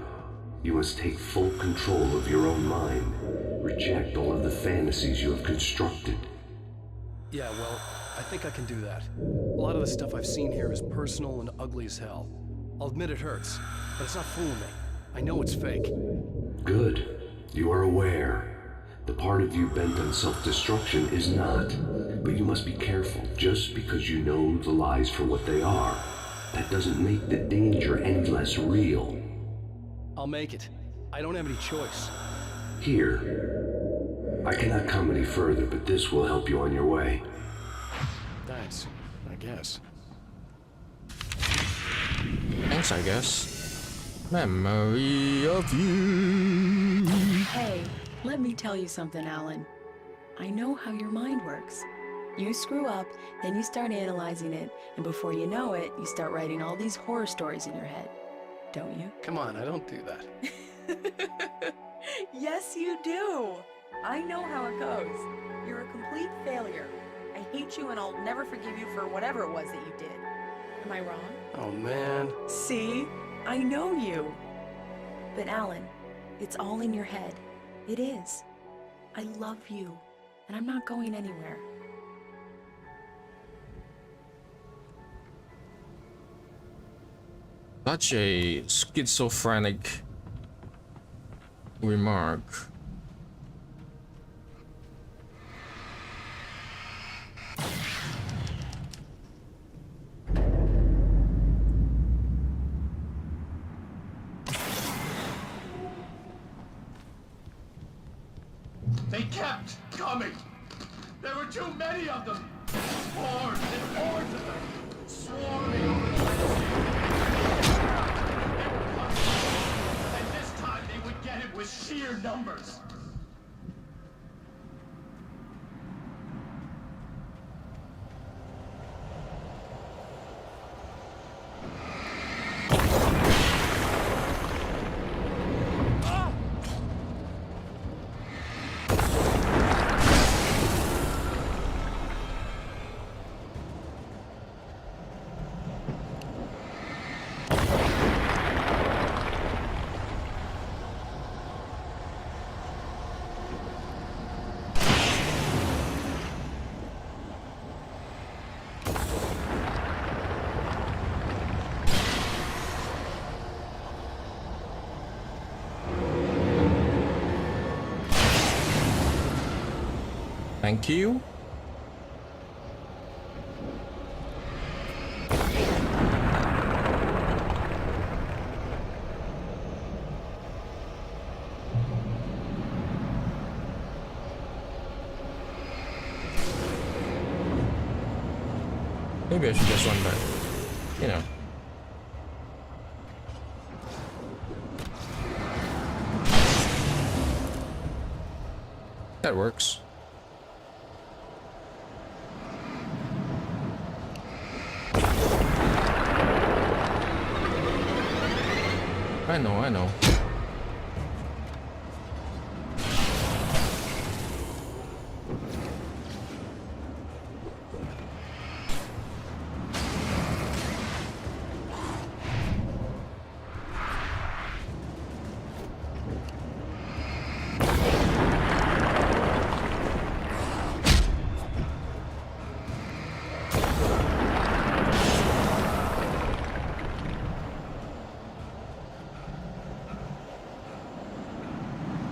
You must take full control of your own mind. Reject all of the fantasies you have constructed. Yeah, well, I think I can do that. A lot of the stuff I've seen here is personal and ugly as hell. I'll admit it hurts, but it's not fooling me. I know it's fake. Good. You are aware. The part of you bent on self-destruction is not. But you must be careful. Just because you know the lies for what they are, that doesn't make the danger any less real. I'll make it. I don't have any choice. Here. I cannot come any further, but this will help you on your way. Thanks, I guess. Thanks, I guess. Memory of you. Hey, let me tell you something, Alan. I know how your mind works. You screw up, then you start analyzing it, and before you know it, you start writing all these horror stories in your head. Don't you? Come on, I don't do that. Yes, you do. I know how it goes. You're a complete failure. I hate you and I'll never forgive you for whatever it was that you did. Am I wrong? Oh, man. See? I know you. But Alan, it's all in your head. It is. I love you, and I'm not going anywhere. Such a schizophrenic remark. They kept coming. There were too many of them. Hordes and hordes of them, swarming over the landscape. They were coming, and this time they would get it with sheer numbers. Thank you. Maybe I should just run back. You know. That works. I know.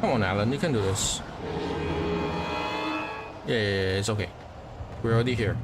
Come on, Alan, you can do this. Yeah, it's okay. We're already here.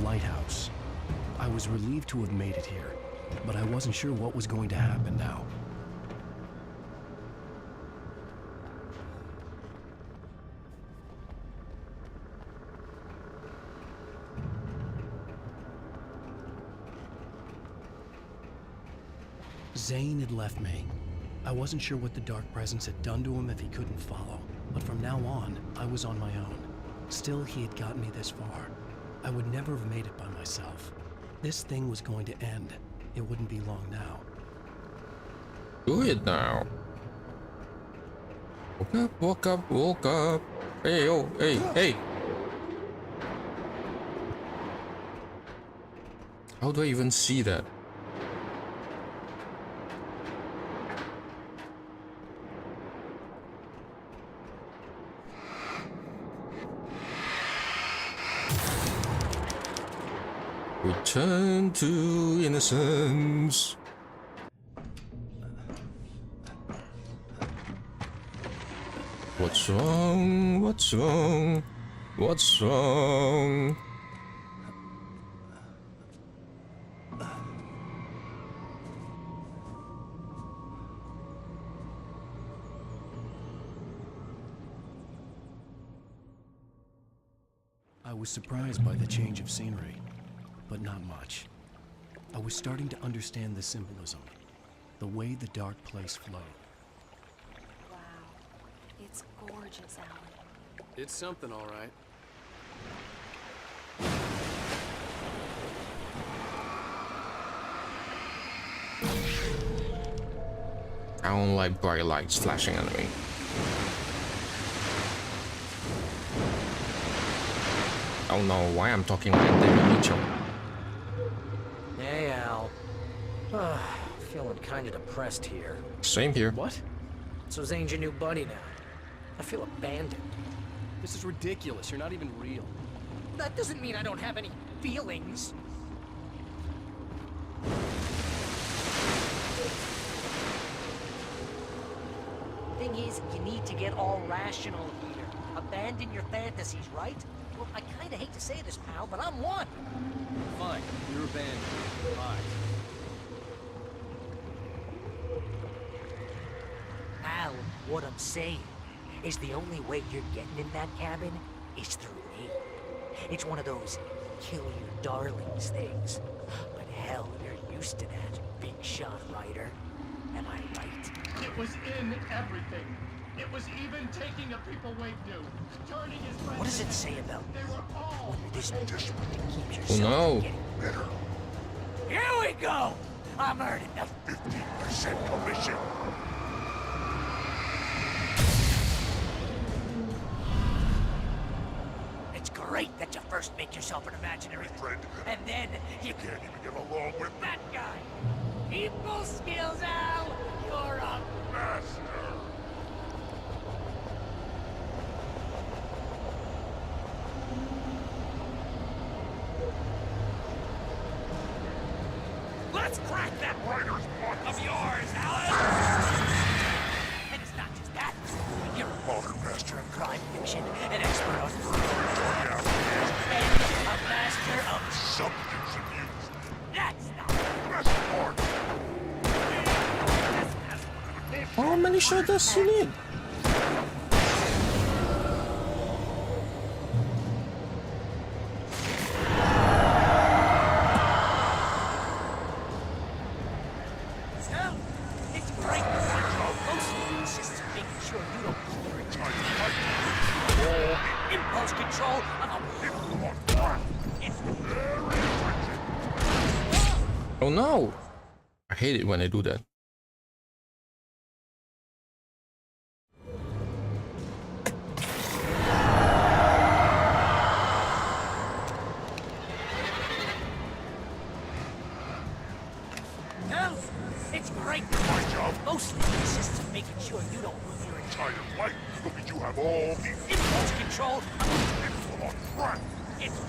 Lighthouse. I was relieved to have made it here, but I wasn't sure what was going to happen now. Zane had left me. I wasn't sure what the Dark Presence had done to him if he couldn't follow, but from now on, I was on my own. Still, he had gotten me this far. I would never have made it by myself. This thing was going to end. It wouldn't be long now. Do it now. Woke up, woke up, woke up. Hey, oh, hey, hey. How do I even see that? Return to innocence. What's wrong? What's wrong? What's wrong? I I was surprised by the change of scenery, but not much. I was starting to understand the symbolism, the way the dark place flowed. Wow, it's gorgeous, Alan. It's something, all right. I don't like bright lights flashing at me. I don't know why I'm talking like David Mitchell. Hey, Al. Feeling kind of depressed here. Same here. What? So Zane's your new buddy now. I feel abandoned. This is ridiculous. You're not even real. That doesn't mean I don't have any feelings. Thing is, you need to get all rational here. Abandon your fantasies, right? Well, I kinda hate to say this, pal, but I'm one. Fine, you're abandoned. Bye. Al, what I'm saying is the only way you're getting in that cabin is through me. It's one of those kill your darlings things. But hell, you're used to that, big shot writer. Am I right? It was in everything. It was even taking a people Wade knew, turning his friends. What does it say about They were all when you're this desperate to keep Oh yourself no. from getting better? Here we go! I'm earning the 50% commission. It's great that you first make yourself an imaginary friend, and then you Can't even get along with that guy. People skills, Al. You're a master. Let's crack that writer's block of yours, Alan! And it's not just that. You're a master of crime fiction, an expert on and a master of substance abuse. That's not Best part. How many shots does he need? Hell, it's great. Mostly it's just making sure you don't lose your entire impulse control of a Oh no! I hate it when they do that. Hell, it's great. My job. Mostly it consists of making sure you don't lose your Entire life. Look at you have all the impulse control of info on crack. It's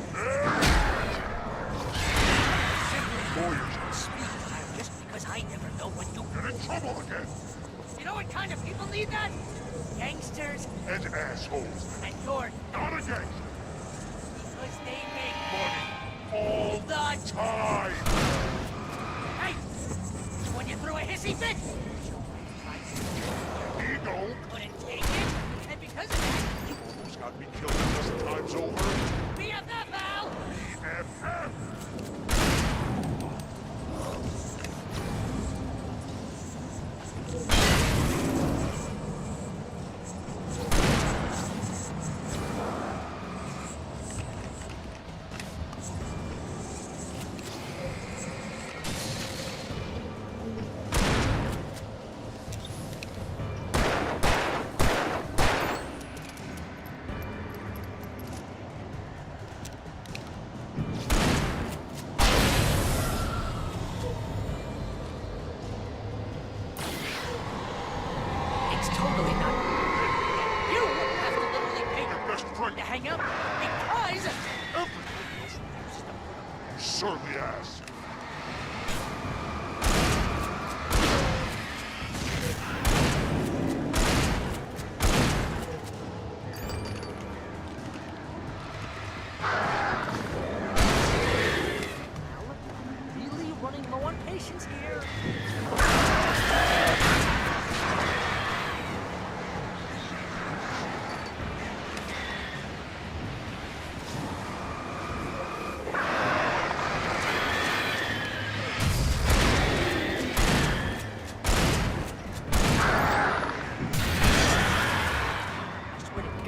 Lawyers speak higher just because I never know when you get in trouble again. You know what kind of people need that? Gangsters And assholes. and you're Not a gangster. because they make Money. All the time. Hey! When you threw a hissy fit, Ego. couldn't take it, and because of that, You almost got me killed a dozen times over. BFF, Al! BFF. It's totally not. You have to literally pay Your best friend. to hang out because Everything else you surly ass. really running low on patience here.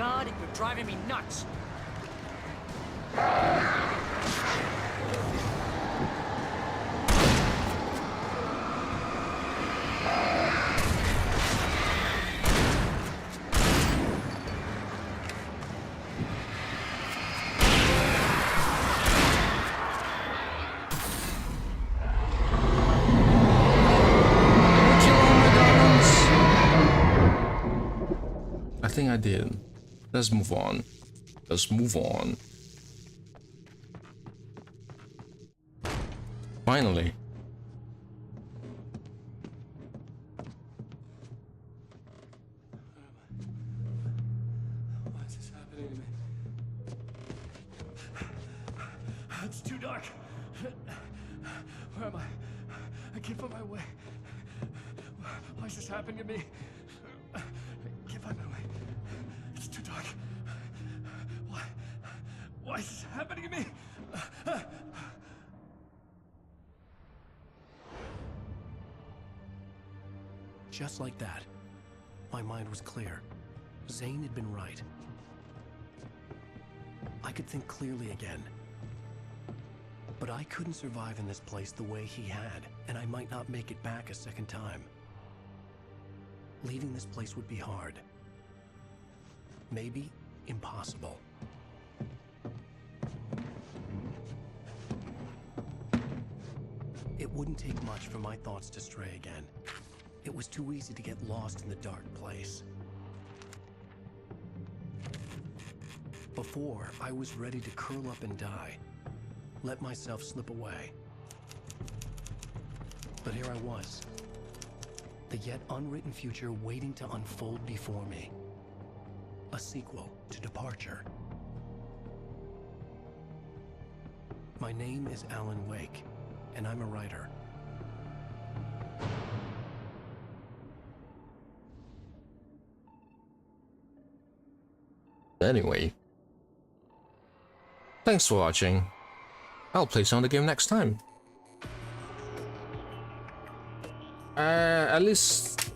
God, you're driving me nuts. I think I did. Let's move on. Let's move on. Finally. Why is this happening to me? It's too dark. Where am I? I can't find my way. Why is this happening to me? I can't find my way. It's too dark. Why is this happening to me? Just like that, my mind was clear. Zane had been right. I could think clearly again. But I couldn't survive in this place the way he had, and I might not make it back a second time. Leaving this place would be hard. Maybe impossible. It wouldn't take much for my thoughts to stray again. It was too easy to get lost in the dark place. Before, I was ready to curl up and die. Let myself slip away. But here I was. The yet unwritten future waiting to unfold before me. A sequel to Departure. My name is Alan Wake, and I'm a writer. Anyway, thanks for watching. I'll play some of the game next time. At least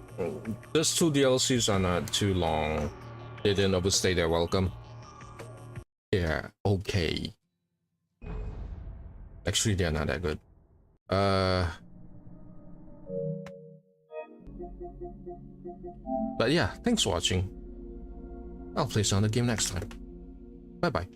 those 2 DLCs are not too long. They didn't overstay their welcome. Yeah, okay. Actually, they're not that good. But yeah, thanks for watching. I'll play some of the game next time. Bye bye.